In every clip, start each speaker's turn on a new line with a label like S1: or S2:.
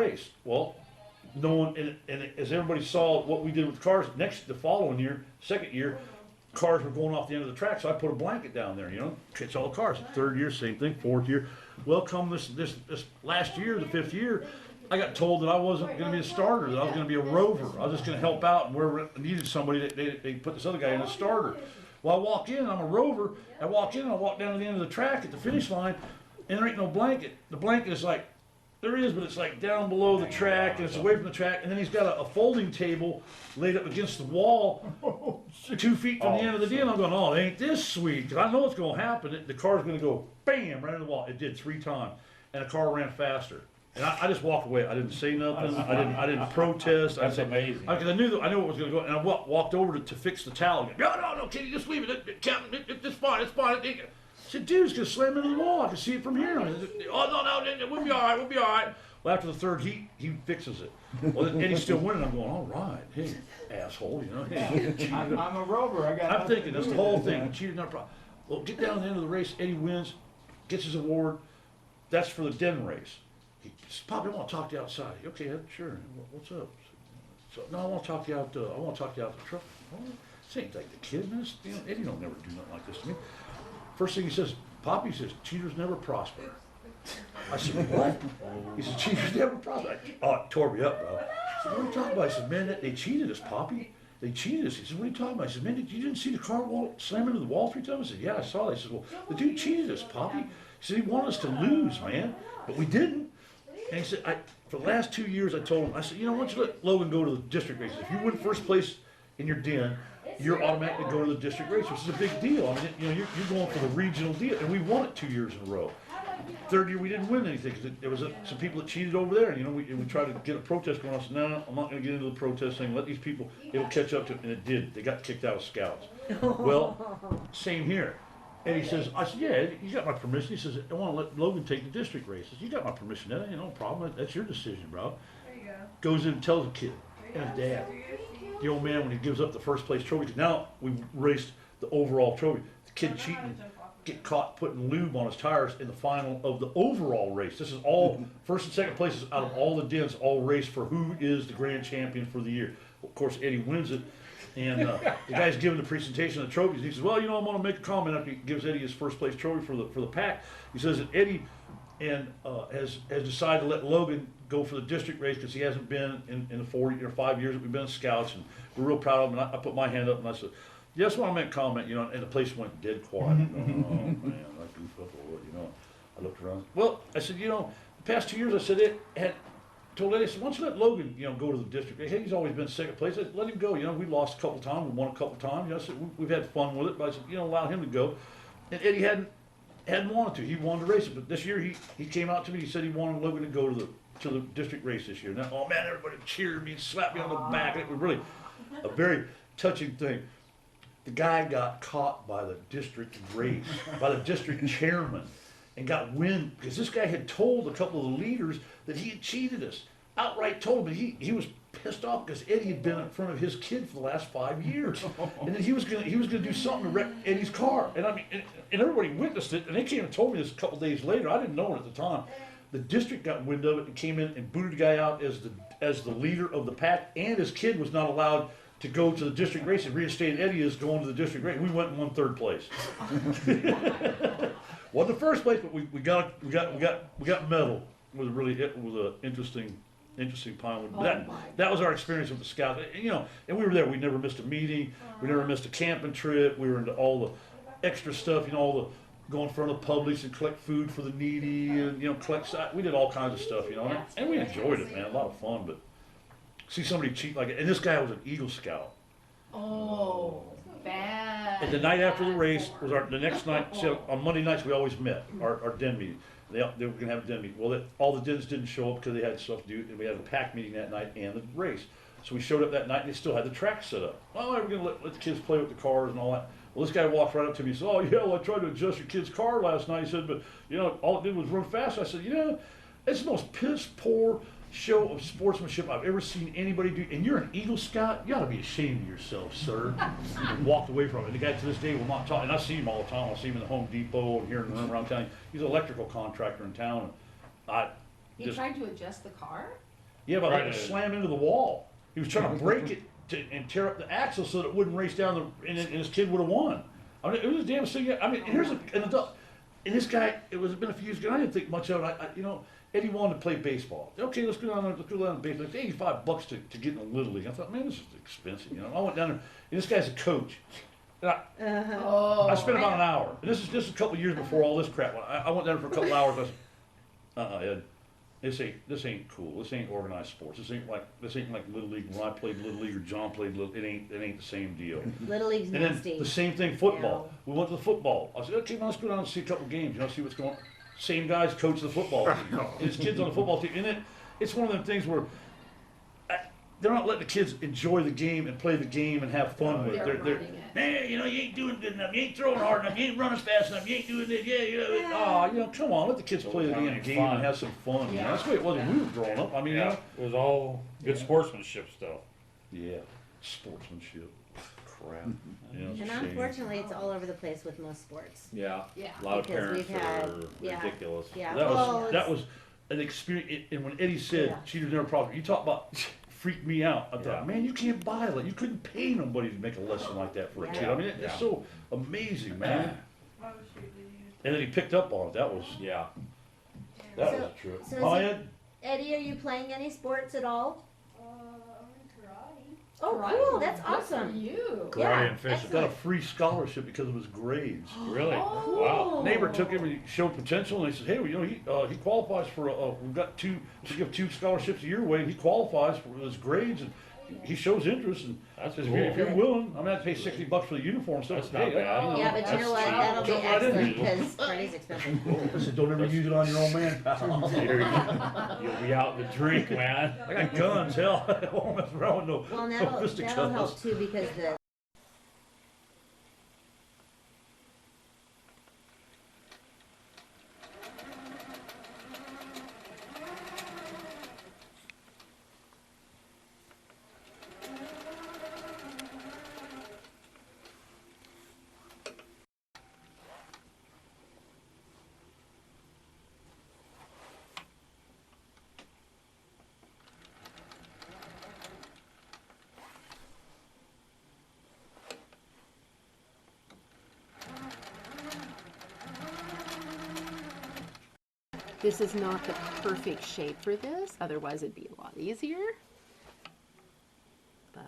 S1: race. Well, no one, and as everybody saw what we did with cars, the following year, second year, cars were going off the end of the track, so I put a blanket down there, catch all the cars. Third year, same thing. Fourth year. Well, come this last year, the fifth year, I got told that I wasn't going to be a starter, that I was going to be a rover. I was just going to help out, and wherever it needed somebody, they put this other guy in as a starter. Well, I walk in, I'm a rover. I walk in, and I walk down to the end of the track at the finish line, and there ain't no blanket. The blanket is like, there is, but it's like down below the track, and it's away from the track, and then he's got a folding table laid up against the wall 2 feet from the end of the deal. I'm going, oh, ain't this sweet? Because I know what's going to happen. The car's going to go bam right in the wall. It did 3 times, and the car ran faster. And I just walked away. I didn't say nothing. I didn't protest.
S2: That's amazing.
S1: Because I knew what was going to go. And I walked over to fix the towel. No, Kitty, just leave it. Captain, it's fine. It's fine. I said, dude, it's going to slam into the wall. I can see it from here. I said, oh, no, we'll be all right. We'll be all right. Well, after the third heat, he fixes it. Well, and he's still winning. I'm going, all right. Hey, asshole, Hey,
S3: I'm a rover.
S1: I'm thinking, that's the whole thing. Cheated, not a problem. Well, get down to the end of the race. Eddie wins, gets his award. That's for the den race. He says, Poppy, I want to talk to you outside. Okay, sure. What's up? So, no, I want to talk to you out. I want to talk to you out the truck. Oh, this ain't like the kid, man. Eddie don't never do nothing like this to me. First thing he says, Poppy says, cheaters never prosper. I said, what? He said, cheaters never prosper. Oh, it tore me up, bro. I said, what are you talking about? I said, man, they cheated us, Poppy. They cheated us. He said, what are you talking about? I said, man, you didn't see the car slam into the wall 3 times? I said, yeah, I saw that. He said, well, the dude cheated us, Poppy. He said, he wanted us to lose, man, but we didn't. And he said, for the last 2 years, I told him, I said, why don't you let Logan go to the district races? If you win first place in your den, you're automatically going to the district race, which is a big deal. I mean, you're going for the regional deal, and we won it 2 years in a row. Third year, we didn't win anything because there was some people that cheated over there, and we tried to get a protest going on. I said, no, I'm not going to get into the protest thing. Let these people, it'll catch up to it, and it did. They got kicked out of scouts. Well, same here. And he says, I said, yeah, you got my permission. He says, I want to let Logan take the district races. You got my permission. That ain't no problem. That's your decision, bro.
S4: There you go.
S1: Goes in and tells the kid and his dad. The old man, when he gives up the first place trophy, because now we raced the overall trophy. The kid cheating, get caught putting lube on his tires in the final of the overall race. This is all, first and second places out of all the dens, all race for who is the grand champion for the year. Of course, Eddie wins it. And the guy's giving the presentation of the trophies. He says, well, I'm going to make a comment after he gives Eddie his first place trophy for the pack. He says that Eddie has decided to let Logan go for the district race because he hasn't been in the 4 or 5 years that we've been scouts, and we're real proud of him. And I put my hand up and I said, yeah, that's what I meant comment, and the place went dead quiet. Oh, man, I goofed up a little, I looked around. Well, I said, the past 2 years, I said, told Eddie, I said, why don't you let Logan, go to the district? Hey, he's always been second place. I said, let him go. We lost a couple times, we won a couple times. I said, we've had fun with it, but I said, allow him to go. And Eddie hadn't wanted to. He wanted to race it, but this year he came out to me. He said he wanted Logan to go to the district race this year. Now, oh man, everybody cheered me and slapped me on the back. It was really a very touching thing. The guy got caught by the district race, by the district chairman, and got wind because this guy had told a couple of the leaders that he had cheated us. Outright told me he was pissed off because Eddie had been in front of his kid for the last 5 years, and then he was gonna do something to wreck Eddie's car. And I mean, and everybody witnessed it, and they came and told me this a couple days later. I didn't know it at the time. The district got wind of it and came in and booted the guy out as the leader of the pack, and his kid was not allowed to go to the district race and reinstated Eddie as going to the district race. We went and won third place. Wasn't the first place, but we got medal. It was an interesting pile. That was our experience with the scouts. And we were there. We never missed a meeting. We never missed a camping trip. We were into all the extra stuff. All the go in front of Publix and collect food for the needy, and we did all kinds of stuff. And we enjoyed it, man. A lot of fun, but. See somebody cheat like it, and this guy was an Eagle Scout.
S4: Oh, bad.
S1: And the night after the race was the next night. So on Monday nights we always met our den meeting. They were going to have a den meeting. Well, all the dens didn't show up because they had stuff to do, and we had a pack meeting that night and the race. So we showed up that night, and they still had the track set up. Oh, we're going to let the kids play with the cars and all that. Well, this guy walked right up to me and said, "Oh yeah, well, I tried to adjust your kid's car last night." He said, "But all it did was run fast." I said, "It's the most piss poor show of sportsmanship I've ever seen anybody do, and you're an Eagle Scout? You ought to be ashamed of yourself, sir." And walked away from it. And the guy to this day will not talk, and I see him all the time. I see him in the Home Depot and here in the room around town. He's an electrical contractor in town.
S4: He tried to adjust the car?
S1: Yeah, but
S2: Right.
S1: like slam into the wall. He was trying to break it and tear up the axle so that it wouldn't race down and his kid would have won. I mean, it was a damn thing. I mean, here's an adult. And this guy, it's been a few years ago. I didn't think much of it. Eddie wanted to play baseball. Okay, let's go down there. Let's go down to baseball. It's $85 to get in the little league. I thought, man, this is expensive. I went down there, and this guy's a coach. And I spent about an hour. And this is a couple of years before all this crap. I went down there for a couple of hours. I said, Ed, this ain't cool. This ain't organized sports. This ain't like Little League when I played Little League or John played Little. It ain't the same deal.
S3: Little League's
S1: And
S3: nasty.
S1: then the same thing, football. We went to the football. I said, okay, well, let's go down and see a couple games. See what's going on. Same guys coach the football team. And his kids on the football team. And it's one of them things where they're not letting the kids enjoy the game and play the game and have fun with it.
S4: They're running it.
S1: Man, you ain't doing good enough. You ain't throwing hard enough. You ain't running fast enough. You ain't doing this. Come on, let the kids play the damn game and have some fun.
S4: Yeah.
S1: That's the way it was when we were growing up. I mean,
S2: Yeah, it was all good sportsmanship stuff.
S1: yeah, sportsmanship. Crap.
S3: And
S1: It's a shame.
S3: unfortunately, it's all over the place with most sports.
S2: Yeah.
S4: Yeah.
S2: A lot of
S3: Because
S2: parents
S3: we've had-
S2: are
S3: yeah.
S2: ridiculous.
S3: Yeah.
S1: That
S3: well,
S1: was
S3: it's-
S1: an experience. And when Eddie said
S3: Yeah.
S1: cheaters never profit, you talk about freaked me out. I thought,
S2: Yeah.
S1: man, you can't buy it. You couldn't pay nobody to make a lesson like that for a
S3: Yeah.
S1: kid. I mean, it's
S2: Yeah.
S1: so amazing, man. And then he picked up on it. That was
S2: Yeah.
S1: that
S3: So-
S1: was a trip.
S3: so is
S1: Huh,
S3: it-
S1: Ed?
S3: Eddie, are you playing any sports at all?
S5: Karate.
S3: Oh,
S4: Karate.
S3: cool. That's
S4: Good for
S3: awesome.
S4: you.
S2: Karate and fishing.
S1: Got a
S3: excellent.
S1: free scholarship because of his grades.
S2: Really?
S4: Oh.
S2: Wow.
S1: Neighbor took him and he showed potential, and they said, "Hey, he qualifies for. We've got to give 2 scholarships a year away. And he qualifies for his grades, and he shows interest. And
S2: That's
S1: says,
S2: cool.
S1: if you're willing, I'm gonna have to pay $60 for the uniform and stuff.
S2: That's not
S1: Hey,
S2: bad.
S3: Yeah, but you
S1: That's
S3: know what?
S1: cheap.
S3: That'll be
S1: Jump right in.
S3: excellent because Karate expensive.
S1: I said, don't ever use it on your own man, pal.
S2: You'll be out in the drink, man.
S1: I got guns, hell. I won't mess around with no,
S3: Well,
S1: no
S3: that'll
S1: fisticuffs.
S3: help too because the
S6: This is not the perfect shape for this, otherwise it'd be a lot easier. But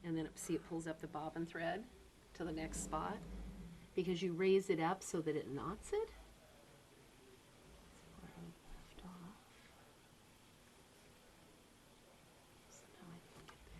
S6: and then see, it pulls up the bobbin thread to the next spot because you raise it up so that it knots it. That's where I left off. Somehow I didn't get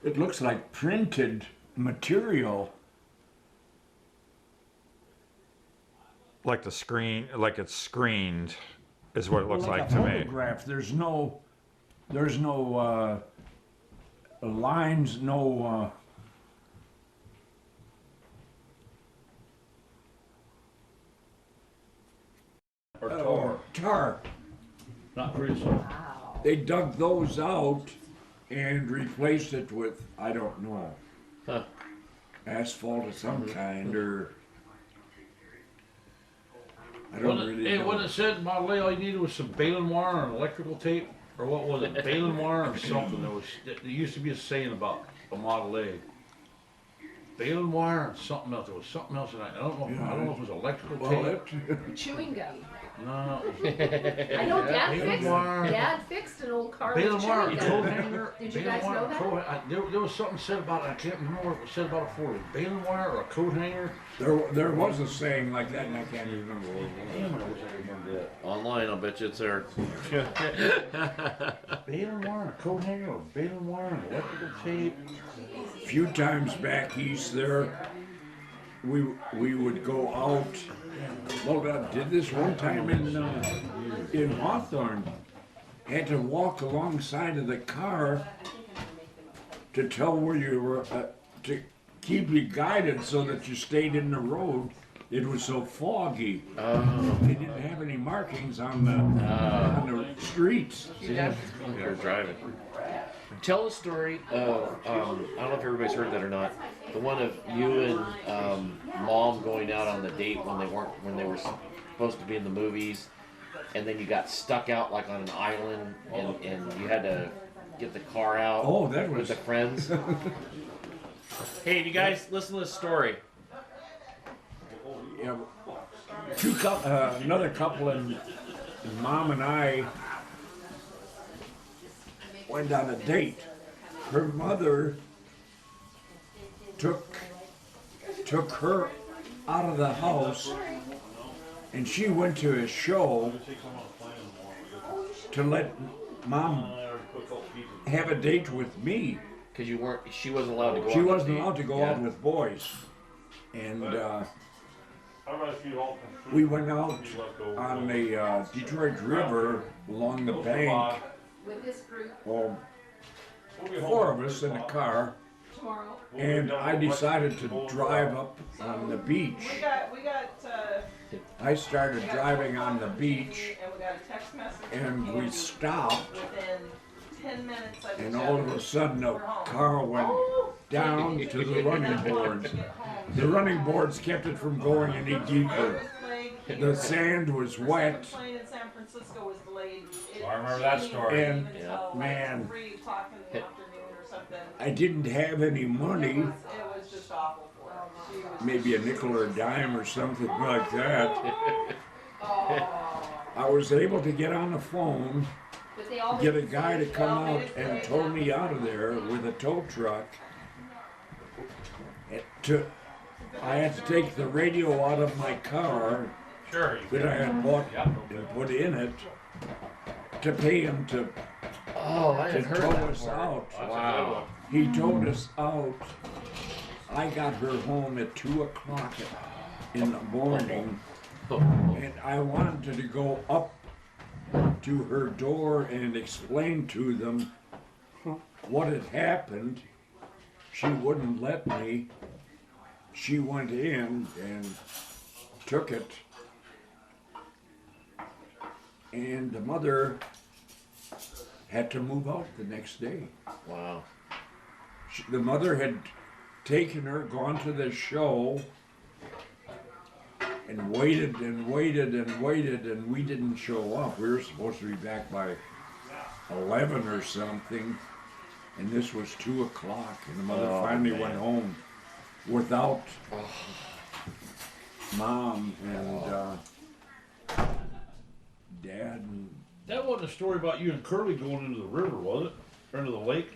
S6: there.
S7: It looks like printed material.
S8: Like the screen, like it's screened, is what it looks like
S7: a
S8: to me.
S7: photograph. There's no lines, no.
S1: Or tar.
S7: Tar.
S1: Not pretty.
S4: Wow.
S7: They dug those out and replaced it with, I don't know,
S2: Huh.
S7: asphalt of some kind, or I don't really know.
S1: When it said Model A, all you needed was some baling wire and electrical tape, or what was it? Baling wire or something. There used to be a saying about a Model A. Baling wire and something else. There was something else, and I don't know. I don't know if it was electrical
S7: Well,
S1: tape.
S4: Chewing gum.
S1: No,
S4: I know Dad
S1: Baling
S4: fixed.
S1: wire.
S4: Dad fixed an old car with
S1: Baling wire,
S4: chewing
S1: coat
S4: gum.
S1: hanger.
S4: Did you
S1: baling
S4: guys
S1: wire,
S4: know that?
S1: coat there was something said about it. I can't remember what was said about it before. Was it baling wire or a coat hanger?
S7: There was a saying like that, and I can't even remember what it was.
S1: Damn it, I wish I could remember that.
S9: Online, I'll bet you it's there.
S1: Baling wire, a coat hanger, or baling wire and electrical tape.
S7: A few times back east there, we would go out. Well, did this one time in Hawthorne. Had to walk alongside of the car to tell where you were, to keep you guided so that you stayed in the road. It was so foggy. They didn't have any markings on the streets.
S9: You're driving. Tell the story of, I don't know if everybody's heard that or not, the one of you and Mom going out on the date when they were supposed to be in the movies, and then you got stuck out like on an island, and you had to get the car out with the friends. Hey, you guys listen to this story.
S7: Yeah, another couple and Mom and I went on a date. Her mother took her out of the house, and she went to a show to let Mom have a date with me.
S9: Because she wasn't allowed to go out.
S7: She wasn't allowed to go out with boys. And we went out on the Detroit River along the bank.
S4: With this group
S7: Well, 4 of us in a car,
S4: tomorrow.
S7: and I decided to drive up on the beach. I started driving on the beach,
S10: and we got a text message
S7: and we stopped,
S10: within 10 minutes of
S7: and
S10: each
S7: all
S10: other.
S7: of a sudden the car went down to the running boards. The running boards kept it from going any deeper. The sand was wet,
S10: Plane in San Francisco was delayed.
S2: I remember that story.
S7: and
S10: Until
S7: man,
S10: 3 o'clock in the afternoon or something.
S7: I didn't have any money,
S10: It was just awful for her. She was
S7: maybe a nickel or a dime or something like that. I was able to get on the phone,
S4: But they all
S7: get a guy to come out and tow me out of there with a tow truck. I had to take the radio out of my car
S2: Sure.
S7: that I had bought and put in it to pay him to
S9: Oh, I
S7: to
S9: had heard
S7: tow
S9: that
S7: us
S9: part.
S7: out.
S9: Wow.
S7: He towed us out. I got her home at 2 o'clock in the morning, and I wanted to go up to her door and explain to them what had happened. She wouldn't let me. She went in and took it, and the mother had to move out the next day.
S9: Wow.
S7: The mother had taken her, gone to the show, and waited and waited and waited, and we didn't show up. We were supposed to be back by 11 or something, and this was 2 o'clock, and the mother finally went home without Mom and Dad. And
S1: That wasn't a story about you and Curly going into the river, was it? Or into the lake?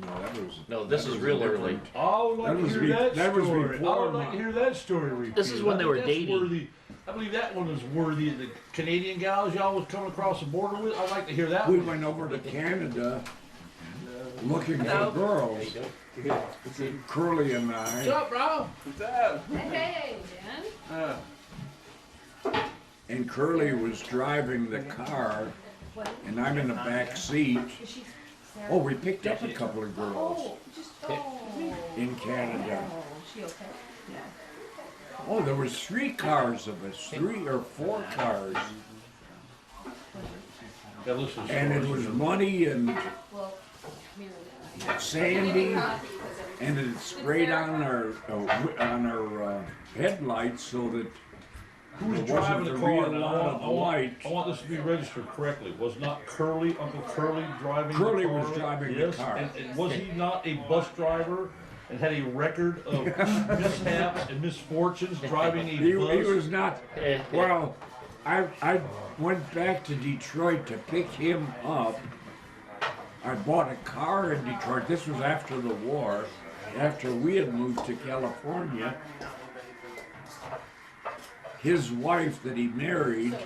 S7: no, that was
S9: No, this
S7: that
S9: is
S7: was
S9: real
S7: different.
S9: early.
S1: I would like
S7: That
S1: to
S7: was
S1: hear
S7: be-
S1: that
S7: that was
S1: story. I
S7: before
S1: would like
S7: my-
S1: to hear that story repeated.
S9: This is when
S1: I
S9: they
S1: think
S9: were
S1: that's
S9: dating.
S1: Worthy, I believe that one is worthy. The Canadian gals y'all was coming across the border with. I'd like to hear that
S7: We
S1: one.
S7: went over to Canada looking for girls. Curly and
S1: What's
S7: I,
S1: up, bro?
S4: Hey, Dan.
S7: and Curly was driving the car, and I'm in the back seat. Oh, we picked up a couple of girls in Canada.
S4: She okay?
S7: Oh, there was 3 cars of us, 3 or 4 cars,
S1: Gotta listen to
S7: and it
S1: stories.
S7: was muddy and
S4: Well,
S7: sandy, and it sprayed on our headlights so that
S1: Who's
S7: there wasn't
S1: driving
S7: a
S1: the car?
S7: real
S1: Now,
S7: lot of light.
S1: I want this to be registered correctly. Was not Curly, Uncle Curly, driving
S7: Curly
S1: the car?
S7: was driving the
S1: Yes,
S7: car.
S1: And was he not a bus driver and had a record of mishaps and misfortunes driving a
S7: He
S1: bus?
S7: was not. Well, I went back to Detroit to pick him up. I bought a car in Detroit. This was after the war, after we had moved to California. His wife that he married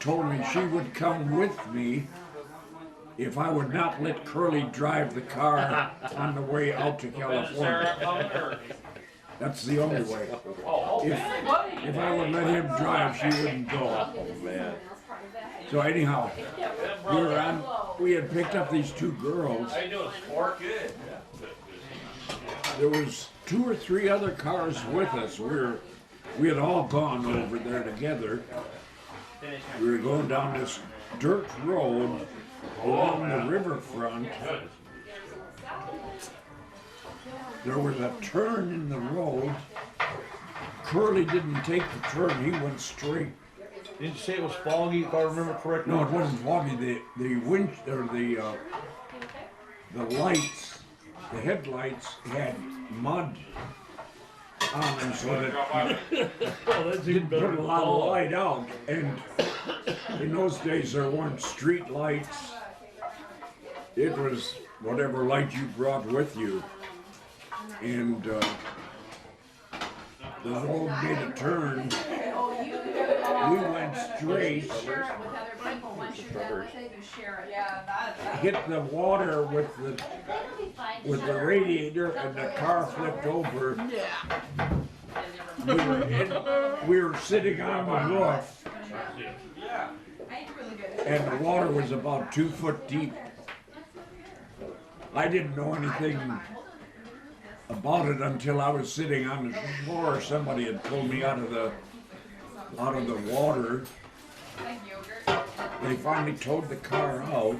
S7: told me she would come with me if I would not let Curly drive the car on the way out to California. That's the only way. If I would let him drive, she wouldn't go.
S9: Oh, man.
S7: So anyhow, we had picked up these two girls.
S2: How you doing, sport? Good.
S7: There was 2 or 3 other cars with us. We had all gone over there together. We were going down this dirt road along the riverfront. There was a turn in the road. Curly didn't take the turn, he went straight.
S1: Didn't you say it was foggy, if I remember correctly?
S7: No, it wasn't foggy. The wind or the lights, the headlights had mud on them, so that
S1: Oh, that's even
S7: didn't
S1: better
S7: put a
S1: than
S7: lot of
S1: fog.
S7: light out. And in those days, there weren't street lights. It was whatever light you brought with you. And the road made a turn. We went straight, hit the water with the radiator, and the car flipped over. We were sitting on the roof, and the water was about 2 foot deep. I didn't know anything about it until I was sitting on the shore. Somebody had pulled me out of the water. They finally towed the car out.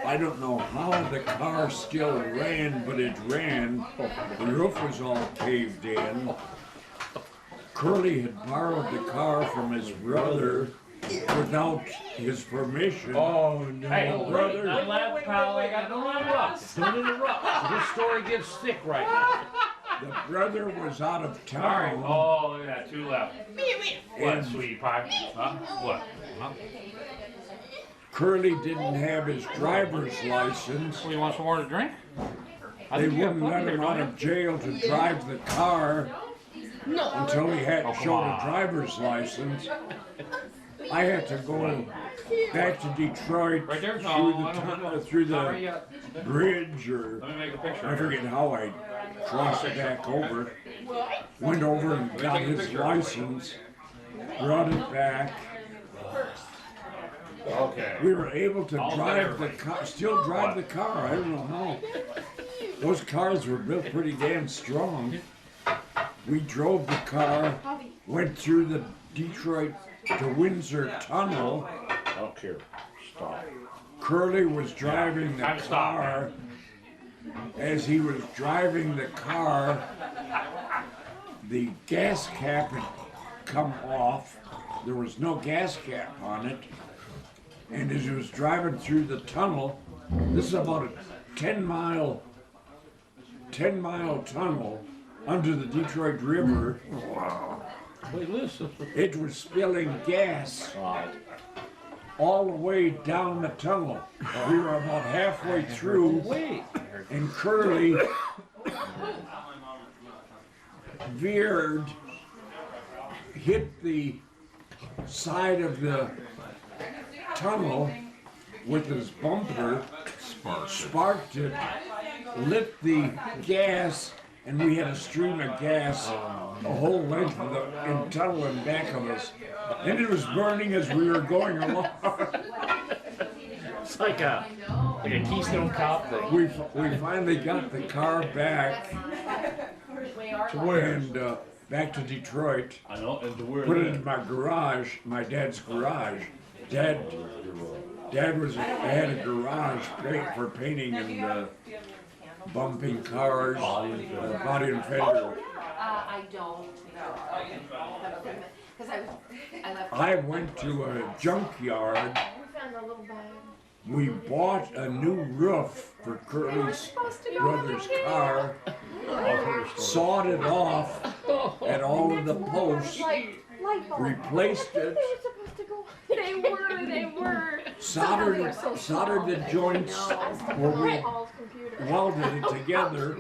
S7: I don't know how the car still ran, but it ran. The roof was all caved in. Curly had borrowed the car from his brother without his permission.
S1: Oh, no.
S2: Hey,
S7: brother.
S2: don't laugh, pal. I got no interrupt.
S1: Don't interrupt. This story gets thick right now.
S7: The brother was out of
S2: All right.
S7: town.
S2: Oh, look at that. 2 left. What,
S7: And
S2: sweetie pie? Huh? What? Huh?
S7: Curly didn't have his driver's license.
S2: Well, you want some more to drink? I
S7: They
S2: think you got
S7: wouldn't let
S2: plenty
S7: him
S2: there,
S7: out
S2: don't
S7: of jail to drive the car until he had
S2: Oh, come
S7: showed a
S2: on.
S7: driver's license. I had to go back to Detroit
S2: Right there?
S7: through
S2: No,
S7: the
S2: I don't
S7: tunnel,
S2: know.
S7: through
S2: Not right
S7: the
S2: yet.
S7: bridge, or
S2: Let me make a picture.
S7: I forget how I crossed back over. Went over and got his license, brought it back.
S2: Okay.
S7: We were able to
S2: I'll
S7: drive the
S2: bet
S7: car, still drive the car. I don't know how. Those cars were built pretty damn strong. We drove the car, went through the Detroit to Windsor Tunnel.
S1: I don't care. Stop.
S7: Curly was driving the
S2: Time to stop,
S7: car. As he was driving the car, the gas cap had come off. There was no gas cap on it. And as he was driving through the tunnel, this is about a 10-mile tunnel under the Detroit River.
S1: Wait, listen.
S7: It was spilling gas all the way down the tunnel. We were about halfway through,
S1: Wait.
S7: and Curly veered, hit the side of the tunnel with his bumper, sparked it, lit the gas, and we had a stream of gas a whole length of the tunnel in back of us. And it was burning as we were going along.
S9: It's like a Keystone Cop thing.
S7: We finally got the car back
S1: To where?
S7: and back to Detroit.
S1: I know, and to where?
S7: Put it
S1: then?
S7: in my garage, my dad's garage. Dad had a garage for painting and bumping cars, body and fender.
S6: I don't. Because I left.
S7: I went to a junkyard.
S6: We found a little bag.
S7: We bought a new roof for Curly's brother's car, sawed it off at all of the posts, replaced it,
S6: They were.
S7: soldered the joints where we welded it together.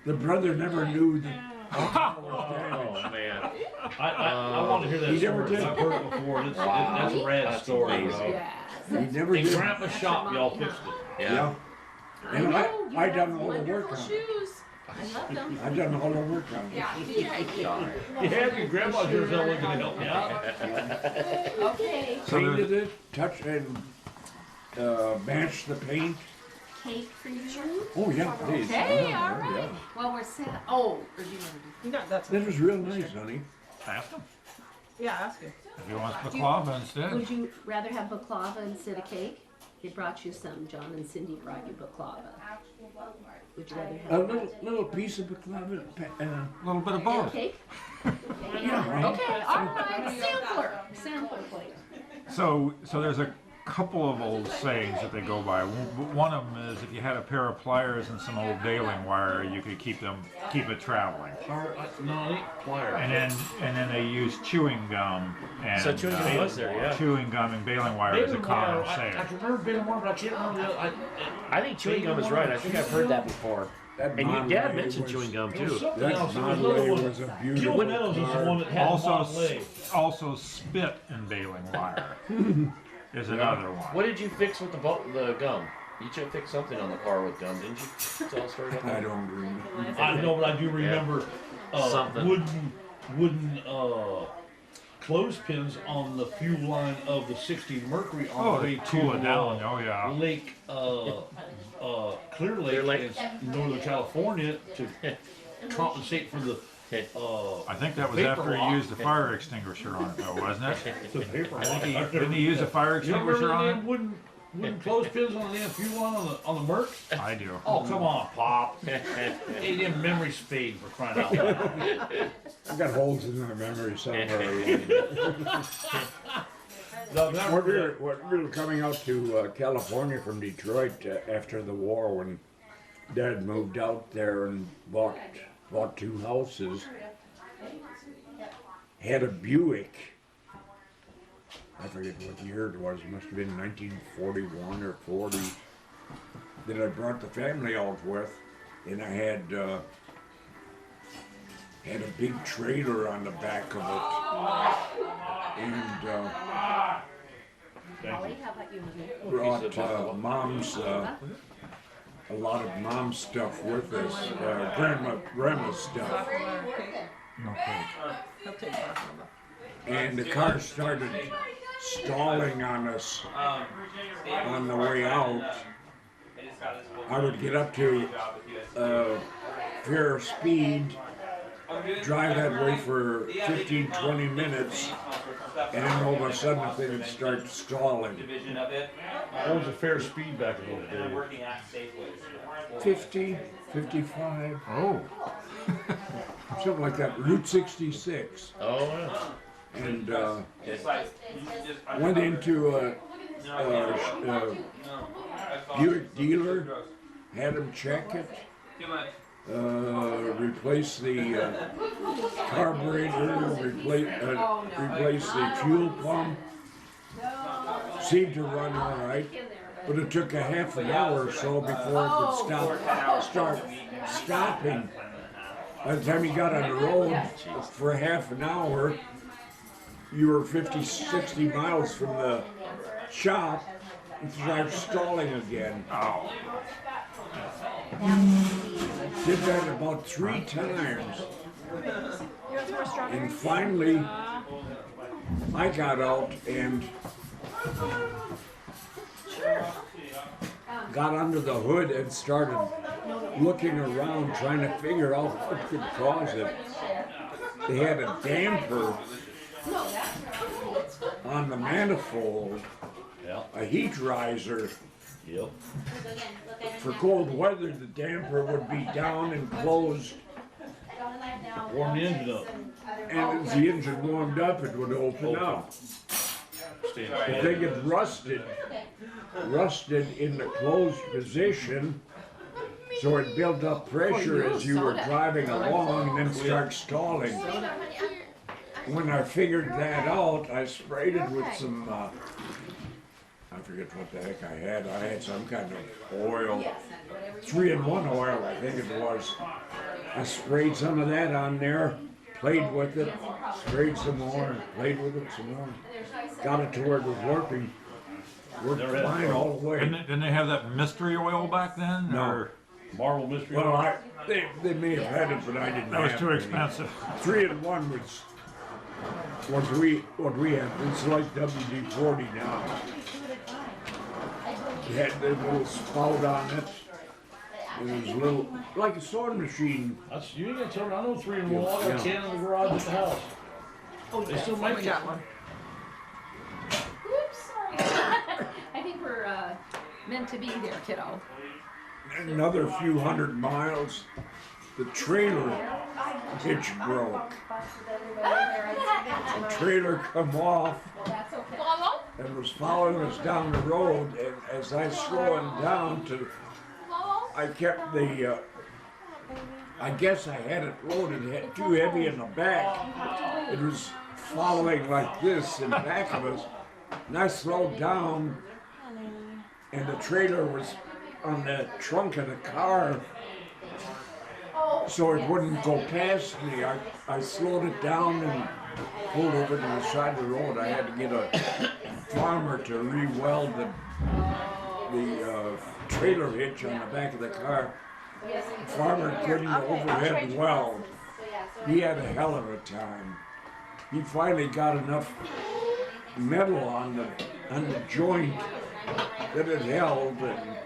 S7: The brother never knew that the car was damaged.
S9: Oh, man.
S1: I want to hear that
S7: He never
S1: story.
S7: did.
S1: I've heard it before. That's a rad
S9: That's
S1: story,
S9: amazing.
S1: bro.
S7: He never
S1: In
S7: did.
S1: Grandpa's shop, y'all fixed it.
S9: Yeah.
S7: And I done all the work
S6: Wonderful
S7: on it.
S6: shoes. I love them.
S7: I done all the work on it.
S1: You have your grandma here looking to help me out.
S6: Okay.
S7: Painted it, touch and matched the paint.
S6: Cake for you.
S7: Oh, yeah, please.
S6: Okay,
S7: Yeah,
S6: all right.
S7: yeah.
S6: Well, we're set. Oh, or do you want to do?
S10: No, that's.
S7: That was real nice, honey.
S2: Ask him
S10: Yeah, ask him.
S2: if he wants baklava instead.
S6: Would you rather have baklava instead of cake? They brought you some. John and Cindy brought you baklava. Would you rather
S7: A
S6: have
S7: little piece of baklava.
S2: A little bit of
S6: and
S2: both.
S6: cake?
S7: Yeah, right.
S6: Okay, all right. Sampler. Sampler plate.
S8: So there's a couple of old sayings that they go by. One of them is if you had a pair of pliers and some old baling wire, you could keep it traveling.
S9: No, it ain't plier.
S8: And then they use chewing gum and
S9: So chewing gum was there, yeah.
S8: chewing gum and baling wire is a common
S1: I
S8: saying.
S1: can remember baling wire, but I can't remember the other.
S9: I think chewing gum is right. I think I've heard that before.
S7: That
S9: And your dad
S7: Monterey
S9: mentioned
S7: was-
S9: chewing gum
S1: There was
S9: too.
S1: something
S7: That
S1: else. There was another
S7: Monterey
S1: one.
S7: was a
S1: Gil
S7: beautiful
S1: Meadows is the
S7: car.
S1: one that had Monterey.
S8: Also spit and baling wire is another one.
S9: What did you fix with the gum? You should fix something on the car with gum, didn't you? Tell a story about
S7: I
S9: that.
S7: don't remember.
S1: I know, but I do remember
S9: Something.
S1: wooden clothespins on the fuel line of the 60 Mercury on
S8: Oh,
S1: the way
S8: they
S1: to
S8: cool it down. Oh yeah.
S1: Lake Clear
S9: Clear
S1: Lake
S9: Lake.
S1: in Northern California to compensate for the
S8: I think that was
S1: Vapor
S8: after
S1: lock.
S8: he used the fire extinguisher on it, though, wasn't it?
S1: the vapor.
S8: I think didn't he use a fire
S1: You don't remember
S8: extinguisher
S1: the
S8: on
S1: damn
S8: it?
S1: wooden clothespins on the damn fuel line on the Merc?
S8: I do.
S1: Oh, come on, Pop. Hey, them memory spade for crying out loud.
S7: I got holes in my memory somewhere.
S1: No, that-
S7: When we were coming out to California from Detroit after the war, when Dad moved out there and bought 2 houses, had a Buick. I forget what year it was. It must have been 1941 or 40. That I brought the family out with, and I had a big trailer on the back of it, and
S6: Holly, how about you?
S7: brought mom's a lot of mom's stuff with us, grandma's stuff,
S8: Okay.
S10: He'll take that.
S7: and the car started stalling on us on the way out. I would get up to fair speed, drive that way for 15-20 minutes, and then all of a sudden the thing would start stalling.
S1: What was the fair speed back in those days?
S7: 50, 55,
S8: Oh.
S7: something like that. Route 66.
S9: Oh, yeah.
S7: And went into a Buick dealer, had him check it, replace the carburetor, replace the fuel pump. Seemed to run all right, but it took a half an hour or so before it could start stopping. By the time you got on the road for half an hour, you were 50, 60 miles from the shop and started stalling again.
S8: Oh.
S7: Did that about 3 times. And finally, I got out and got under the hood and started looking around trying to figure out what could cause it. They had a damper on the manifold,
S1: Yeah.
S7: a heat riser.
S1: Yep.
S7: For cold weather, the damper would be down and closed,
S1: Warm the engine up.
S7: and as the engine warmed up, it would open up.
S1: Stay in
S7: The
S1: bed.
S7: thing had rusted in the closed position, so it built up pressure as you were driving along and then start stalling. When I figured that out, I sprayed it with some, I forget what the heck I had. I had some kind of oil, 3-in-1 oil, I think it was. I sprayed some of that on there, played with it, sprayed some more, played with it some more. Got it to where it was working. Worked
S1: Never had
S7: fine
S1: trouble.
S7: all the way.
S8: Didn't they have that mystery oil back then?
S7: No.
S8: Or
S1: Marble mystery.
S7: Well, they may have had it, but I didn't
S8: that was
S7: have
S8: too
S7: any.
S8: expensive.
S7: 3-in-1 was what we had. It's like WD-40 now. It had the little spout on it. It was a little, like a sewing machine.
S1: That's, you ain't gonna tell me, I know 3-in-1, I got a
S7: Yeah.
S1: can in the garage at the house.
S10: Oh,
S1: They still make
S10: we
S1: it.
S10: got one.
S6: Oops, sorry. I think we're meant to be there, kiddo.
S7: Another few hundred miles, the trailer hitch broke. The trailer come off
S6: That's okay.
S7: and was following us down the road, and as I slowed down to, I kept the, I guess I had it loaded too heavy in the back. It was following like this in back of us, and I slowed down, and the trailer was on the trunk of the car, so it wouldn't go past me. I slowed it down and pulled over to the side of the road. I had to get a farmer to re-weld the trailer hitch on the back of the car. The farmer couldn't overhead weld. He had a hell of a time. He finally got enough metal on the joint that it held and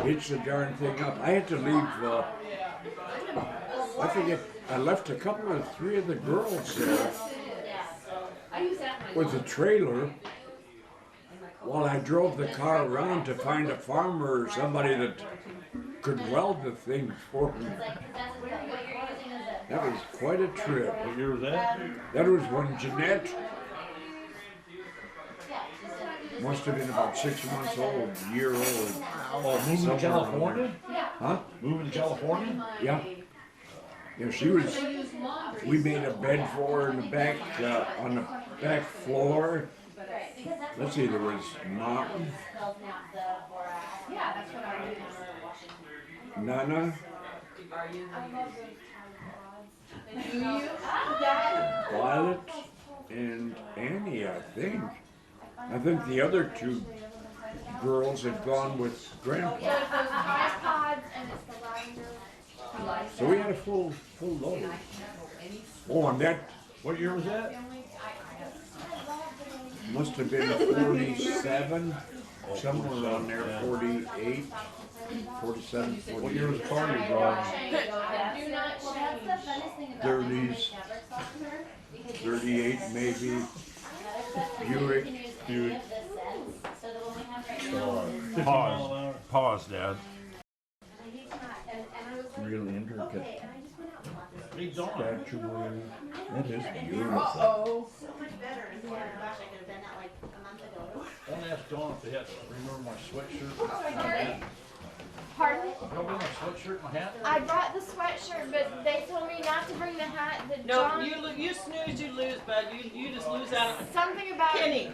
S7: hitched the darn thing up. I had to leave, I forget, I left a couple of 3 of the girls there with the trailer while I drove the car around to find a farmer or somebody that could weld the thing for me. That was quite a trip.
S1: What year was that?
S7: That was when Jeanette must have been about 6 months old, a year old.
S1: Oh, moving to
S7: Somewhere
S1: California?
S7: Huh?
S1: Moving to California?
S7: Yeah. Yeah, she was, we made a bed for her in the back, on the back floor. Let's see, there was Mom, Nana, Violet, and Annie, I think. I think the other 2 girls had gone with Grandpa. So we had a full load. Oh, and that
S1: What year was that?
S7: must have been 47, somewhere around there, 48, 47,
S1: What year was
S7: 48.
S1: the car you were driving?
S7: 30s, 38 maybe, Buick.
S1: Dude. 50 mile an
S8: Pause.
S1: hour.
S8: Pause, Dad.
S7: Real intricate
S1: Hey, Dawn.
S7: statuary. That is beautiful.
S10: Uh-oh.
S1: I want to ask Dawn if they had, remember my sweatshirt?
S5: Pardon?
S1: Remember my sweatshirt, my hat?
S5: I brought the sweatshirt, but they told me not to bring the hat. That
S10: No,
S5: John,
S10: you snooze, you lose, bud. You just lose out.
S5: something about
S10: Kenny.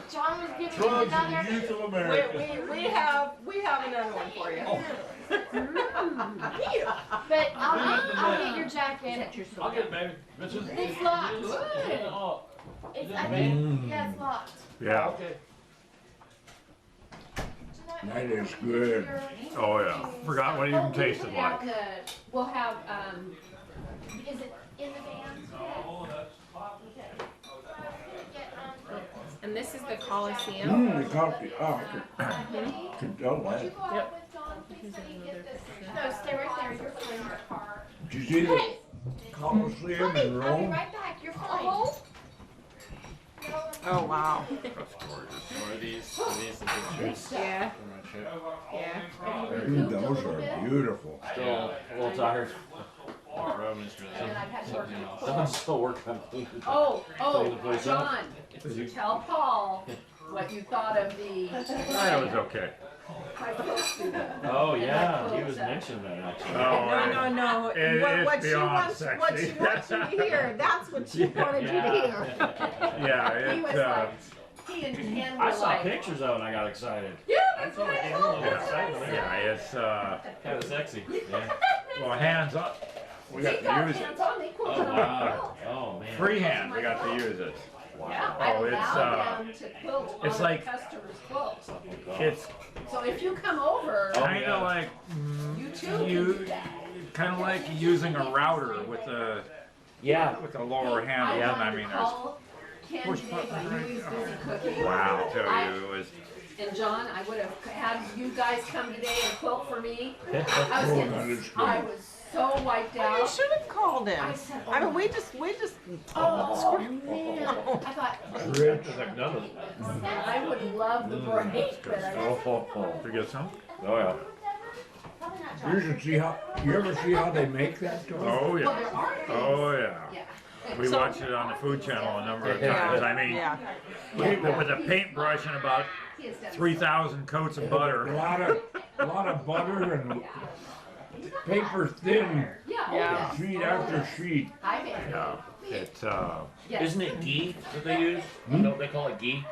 S5: John was giving me
S1: Drugs and
S5: another.
S1: the youth of America.
S10: We have another one for you.
S5: But I'll get your jacket.
S1: I'll get it, baby. Vincent?
S5: It's locked.
S1: Oh,
S5: It's, I think, yeah, it's locked.
S8: Yeah.
S1: okay.
S7: That is good.
S8: Oh yeah. Forgot what it even tasted like.
S6: We'll have,
S5: Is it in the van?
S6: and this is the Coliseum.
S7: The coffee, oh, I could tell that.
S10: Yep.
S5: No, stay right there. You're fine.
S7: Did you see the Coliseum in
S5: I'll be
S7: Rome?
S5: right back. You're fine.
S10: Oh, wow.
S9: Are these the pictures?
S6: Yeah,
S9: from my trip?
S6: yeah.
S7: Those are beautiful.
S9: Still a little tired. Roman's really something else. I'm still working on cleaning.
S6: Oh,
S9: Clean the place up.
S6: John, tell Paul what you thought of the.
S8: That was okay.
S9: Oh yeah, he was mentioning that actually.
S10: No. What she wants you to hear. That's what she wanted you to hear.
S8: Yeah,
S6: He was
S8: it,
S6: like, he and Ken were
S9: I saw
S6: like,
S9: pictures of it and I got excited.
S6: yeah,
S9: I
S6: that's
S9: felt
S6: what
S9: like
S6: I
S9: getting a
S6: told
S9: little
S6: him.
S9: excited.
S8: yeah, it's,
S9: Kind of sexy. Yeah.
S8: well, hands up. We got
S6: He got
S8: to use
S6: hands
S8: it.
S6: on, they pulled
S9: Oh
S6: it
S9: wow.
S6: out.
S9: Oh man.
S8: Freehand, we got to use it.
S4: Yeah, I
S8: Oh, it's,
S4: allow them to quilt
S8: it's
S4: on
S8: like-
S4: the customer's quilt.
S8: It's
S4: So if you come over,
S8: kind of
S9: yeah.
S8: like
S4: you too can
S8: you
S4: do that.
S8: kind of like using a router with a
S9: Yeah.
S8: lower handle.
S9: Yeah.
S8: I mean, there's
S4: Call Ken
S8: push
S4: today, but I knew he was busy cooking.
S8: wow. I tell you, it was
S4: And John, I would have had you guys come today and quilt for me. I was so wiped
S10: You
S4: out.
S10: should have called him.
S4: I said,
S10: I mean, we just.
S4: Oh man! I thought
S9: Rich is like none of it.
S4: I would love the break, but I
S8: Did you get some?
S9: Oh yeah.
S7: You should see how, you ever see how they make that dough?
S8: Oh yeah. Oh yeah.
S4: yeah.
S8: We watched it on the Food Channel a number of times. I mean,
S10: Yeah.
S8: with a paintbrush and about 3,000 coats of
S7: A
S8: butter.
S7: lot of butter and paper thin,
S10: Yeah.
S7: sheet after sheet.
S4: I made it.
S8: Yeah. It's
S4: Yes.
S9: Isn't it ghee that they use? Don't they call it ghee?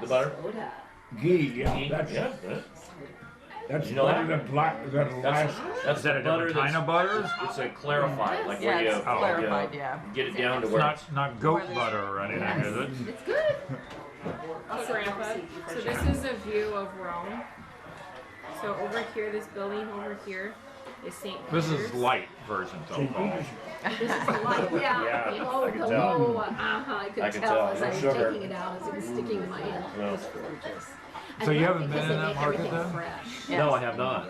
S9: The butter?
S7: Ghee, yeah,
S9: Ghee?
S7: that's
S9: Yeah.
S7: that's
S9: You know
S7: butter
S9: that?
S7: that black, that
S9: That's,
S7: last.
S9: that's
S8: is that
S9: the
S8: a
S9: butter
S8: different kind of butter?
S9: It's a clarified, like
S10: Yeah,
S9: where you,
S10: it's clarified, yeah.
S9: get it down to
S8: It's
S9: where
S8: not goat butter or anything, is it?
S4: It's good.
S5: So Grandpa, so this is a view of Rome. So over here, this building over here is St.
S8: This
S5: Peter's.
S8: is light version so far.
S4: This is like, yeah,
S9: Yeah,
S4: oh,
S8: I can
S4: the
S8: tell.
S4: low, I could
S9: I can
S4: tell
S9: tell.
S4: as I
S9: No
S4: was
S9: sugar.
S4: taking it out, as it was sticking in my hand.
S9: No.
S4: It's gorgeous.
S8: So you haven't been
S4: Because
S8: in
S4: they
S8: that
S4: make
S8: market
S4: everything
S8: then?
S4: fresh.
S9: No, I have not.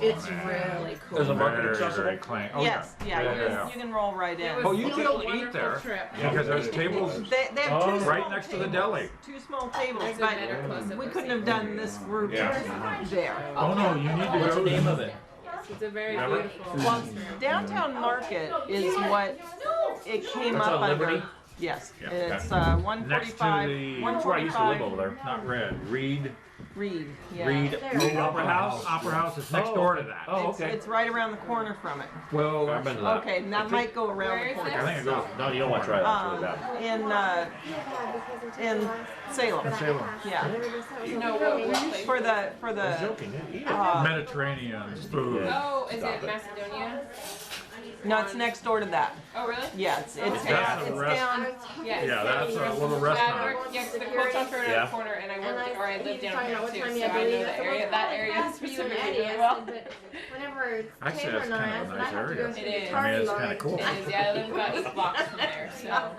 S4: It's really cool.
S9: There's a market
S8: Very,
S9: accessible?
S8: very clean. Oh,
S10: Yes, yeah, you can roll right in.
S8: Oh, you
S5: It was
S8: can
S5: a
S8: eat
S5: wonderful
S8: there
S5: trip.
S8: because there's tables
S10: They have two
S8: right
S10: small
S8: next to the
S10: tables.
S8: deli.
S10: Two small tables,
S5: There's a
S10: but
S5: better close-up
S10: we
S5: of
S10: couldn't
S5: St.
S10: have done this group
S8: Yeah.
S10: there.
S8: Oh no, you need to
S9: What's
S8: go.
S9: the name of it?
S5: It's a very
S8: Never?
S5: beautiful
S10: Well,
S5: restaurant.
S10: downtown market is what it came
S9: That's
S10: up
S9: on Liberty?
S10: under. Yes,
S8: Yeah,
S10: it's
S8: Next to
S10: 145.
S8: the
S9: That's where I used to live
S10: 145
S9: over there.
S8: not Red, Reed.
S10: Reed. Yeah.
S9: Reed.
S8: Opera House. Opera House is next door to that.
S9: Oh,
S10: It's,
S9: okay.
S10: it's right around the corner from it.
S8: Well,
S9: I've been to that.
S10: Okay, and that might go around
S5: Where
S10: the
S5: is
S10: corner.
S8: I think it goes.
S9: No, you don't want to try that. It's really bad.
S10: In Salem.
S8: Salem.
S10: Yeah.
S5: No, what place?
S10: For the
S9: Joking, yeah, eat it.
S8: Mediterranean food.
S5: Oh, is it Macedonia?
S10: no, it's next door to that.
S5: Oh, really?
S10: Yeah, it's
S8: That's
S10: down.
S8: a
S10: It's
S8: rest-
S10: down.
S5: Yes.
S8: Yeah, that's a little
S5: I
S8: restaurant.
S5: worked, yes, the quilt's on around
S9: Yeah.
S5: the corner, and I worked, or I lived down
S3: talking
S5: here
S3: about what
S5: too,
S3: time
S5: so
S3: you
S5: I
S3: had to
S5: know
S3: leave.
S5: the area, that area specifically really well.
S3: Whenever
S8: Actually,
S3: Taylor
S8: that's
S3: and I,
S8: kind
S3: I
S8: of a
S3: said, I
S8: nice
S3: have to go
S8: area.
S3: through
S5: It
S3: the
S5: is.
S3: tar
S8: I mean, it's
S3: lines.
S8: kinda cool.
S5: It is, yeah, I live about 8 blocks from there, so.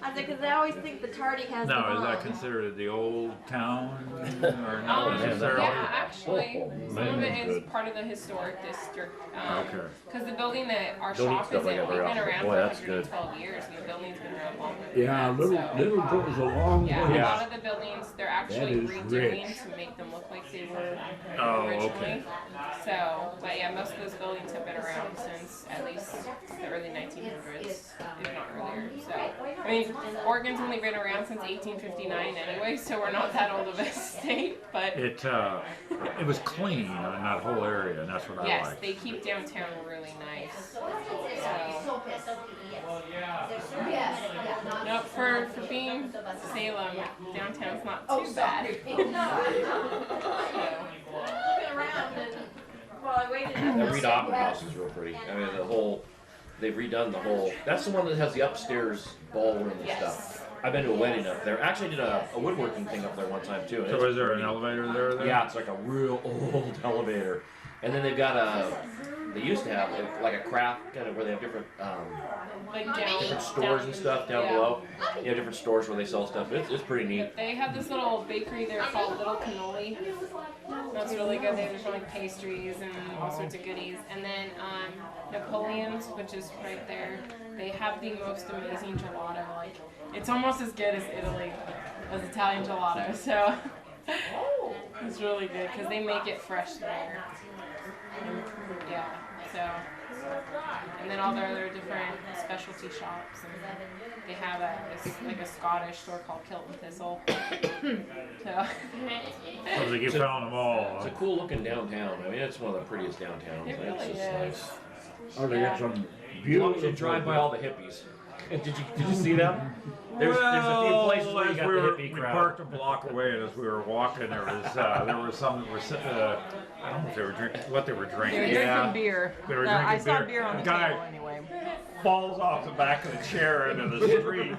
S3: I said, because I always think the tardy has the
S8: Now, is that
S3: bomb.
S8: considered the old town or not
S9: man,
S8: necessarily?
S5: Yeah, actually, some of it is
S9: good.
S5: part of the historic district.
S8: Okay.
S5: Because the building that our
S9: Don't eat
S5: shop
S9: stuff
S5: is
S9: like
S5: in,
S9: that
S5: we've
S9: very
S5: been
S9: often.
S5: around
S9: Boy,
S5: for
S9: that's good.
S5: 112 years, and the building's been around longer than
S7: Yeah,
S5: that,
S7: little,
S5: so.
S7: little goes a long
S5: Yeah,
S7: way.
S5: a lot of the buildings, they're actually
S7: is
S5: redoing
S7: rich.
S5: to make them look like they were
S8: Oh,
S5: originally.
S8: okay.
S5: So, but yeah, most of those buildings have been around since at least the early 1900s, if not earlier. So, I mean, Oregon's only been around since 1859 anyway, so we're not that old of a state. But
S8: It was clean in that whole area, and that's what I
S5: yes,
S8: like.
S5: they keep downtown really nice. So, no, for being Salem, downtown's not too bad.
S9: That Reed Opera House is real pretty. I mean, they've redone the whole, that's the one that has the upstairs ballroom and
S5: Yes.
S9: stuff. I've been to a wedding up there. Actually did a woodworking thing up there one time too. and
S8: So
S9: it's
S8: is there an
S9: pretty.
S8: elevator there then?
S9: Yeah, it's like a real old elevator. And then they've got they used to have like a craft kind of where they have different
S5: Like down,
S9: different stores and stuff down
S5: yeah.
S9: below. You have different stores where they sell stuff. It's pretty neat.
S5: They have this little bakery there called Little Cannoli. That's really good. They have like pastries and all sorts of goodies. And then Napoleon's, which is right there, they have the most amazing gelato. Like, it's almost as good as Italy, as Italian gelato. So it's really good because they make it fresh there. And, yeah. So. And then all their other different specialty shops, and they have like a Scottish store called Kilt and Thistle. So
S8: Sounds like you found them all.
S9: It's a cool looking downtown. I mean, it's one of the prettiest downtowns.
S5: it
S9: It's
S5: really
S9: just
S5: is.
S9: nice.
S7: Oh, they got some
S9: As long as you
S7: beautiful.
S9: drive by all the hippies. Did you see them? There's a few places where you
S8: as
S9: got
S8: we
S9: the
S8: were,
S9: hippie
S8: we
S9: crowd.
S8: parked a block away, and as we were walking, there was some that were sitting. I don't know if they were drinking, what they were drinking.
S10: They were
S9: Yeah.
S10: drinking beer.
S8: They were
S10: I
S8: drinking
S10: saw
S8: beer.
S10: beer on the
S8: Guy-
S10: table anyway.
S8: Falls off the back of the chair into the street.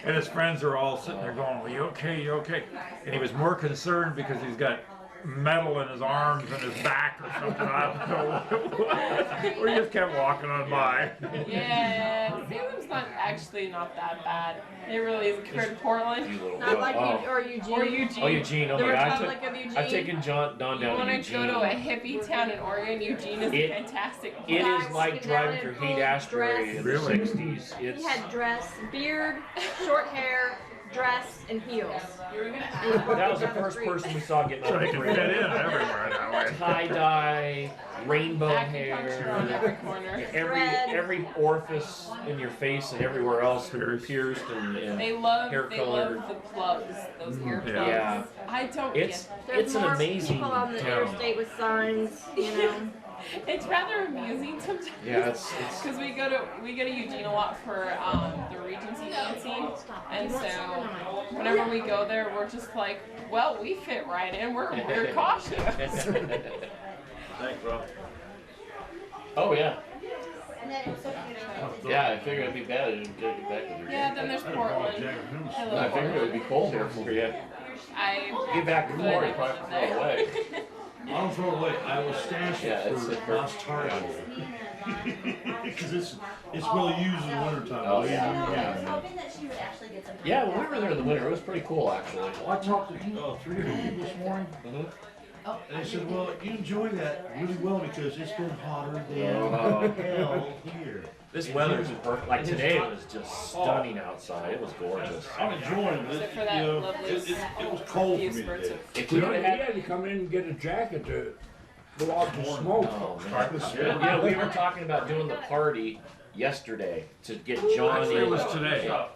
S8: And his friends are all sitting there going, "Are you okay? You okay?" And he was more concerned because he's got metal in his arms and his back or something. I don't know. We just kept walking on by.
S5: Yeah, Salem's not that bad. It really is compared to Portland.
S3: Not like
S9: Oh.
S3: or Eugene.
S5: Or Eugene.
S9: Oh, Eugene. Oh
S3: The
S9: my God.
S3: Republic of Eugene.
S9: I've taken Don
S5: You
S9: down
S5: want
S9: to
S5: to go
S9: Eugene.
S5: to a hippie town in Oregon? Eugene is
S9: It-
S5: a fantastic
S9: It
S5: place.
S9: is like
S3: Sitting down
S9: driving
S3: in
S9: through
S3: full
S9: Haight-Ashbury
S3: dress.
S9: in
S8: Really?
S9: the 60s.
S3: He
S9: It's
S3: had dress, beard, short hair, dress, and heels.
S9: that was the first person we saw getting
S8: So
S9: on
S8: they
S9: the
S8: can
S9: train.
S8: fit in everywhere that way.
S9: Tie-dye, rainbow
S5: Acupuncture on
S9: hair.
S5: every corner.
S9: Every orifice in your face and everywhere else pierced and
S5: They
S9: hair
S5: love
S9: colored.
S5: the plugs, those ear plugs.
S9: Yeah.
S5: I don't
S9: It's
S5: get
S3: There's
S9: an
S3: more
S9: amazing
S3: people on the
S9: town.
S3: interstate with signs, you know.
S5: It's rather amusing sometimes.
S9: Yeah, it's
S5: Because we go to Eugene a lot for the Regency dancing, and so whenever we go there, we're just like, well, we fit right in. We're cautious.
S1: Thanks, bro.
S9: Oh yeah.
S11: And then it was so cute.
S9: Yeah, I figured it'd be bad to get back with you.
S5: Yeah, then there's Portland. I
S9: I
S5: love
S9: figured it would
S5: Portland.
S9: be cold here for you.
S5: I
S9: Get back in the morning,
S5: could
S9: probably throw it away.
S1: I don't throw it away. I will stash
S9: Yeah,
S1: it
S9: it's
S1: for
S9: a
S1: last target. Because it's well used in the wintertime.
S9: Oh,
S11: You
S9: yeah.
S11: know, I was
S9: Yeah.
S11: hoping that she would actually get some.
S9: Yeah, when we were there in the winter, it was pretty cool actually.
S1: Well, I talked to 3 people this morning, and they said, well, you enjoy that really well because it's been hotter than hell here.
S9: This weather's perfect. Like today was just stunning outside. It was gorgeous.
S1: I'm enjoying it.
S5: Except for that
S1: You know,
S5: lovely
S1: it was cold
S5: few
S1: for me
S5: spurts
S1: today.
S5: of
S9: If
S7: You
S9: we
S7: know,
S9: would
S7: he
S9: have
S7: had to come in and get a jacket to go out to smoke.
S9: Oh, man. Yeah, we were talking about doing the party yesterday to get John
S8: Actually,
S9: in.
S8: it was today.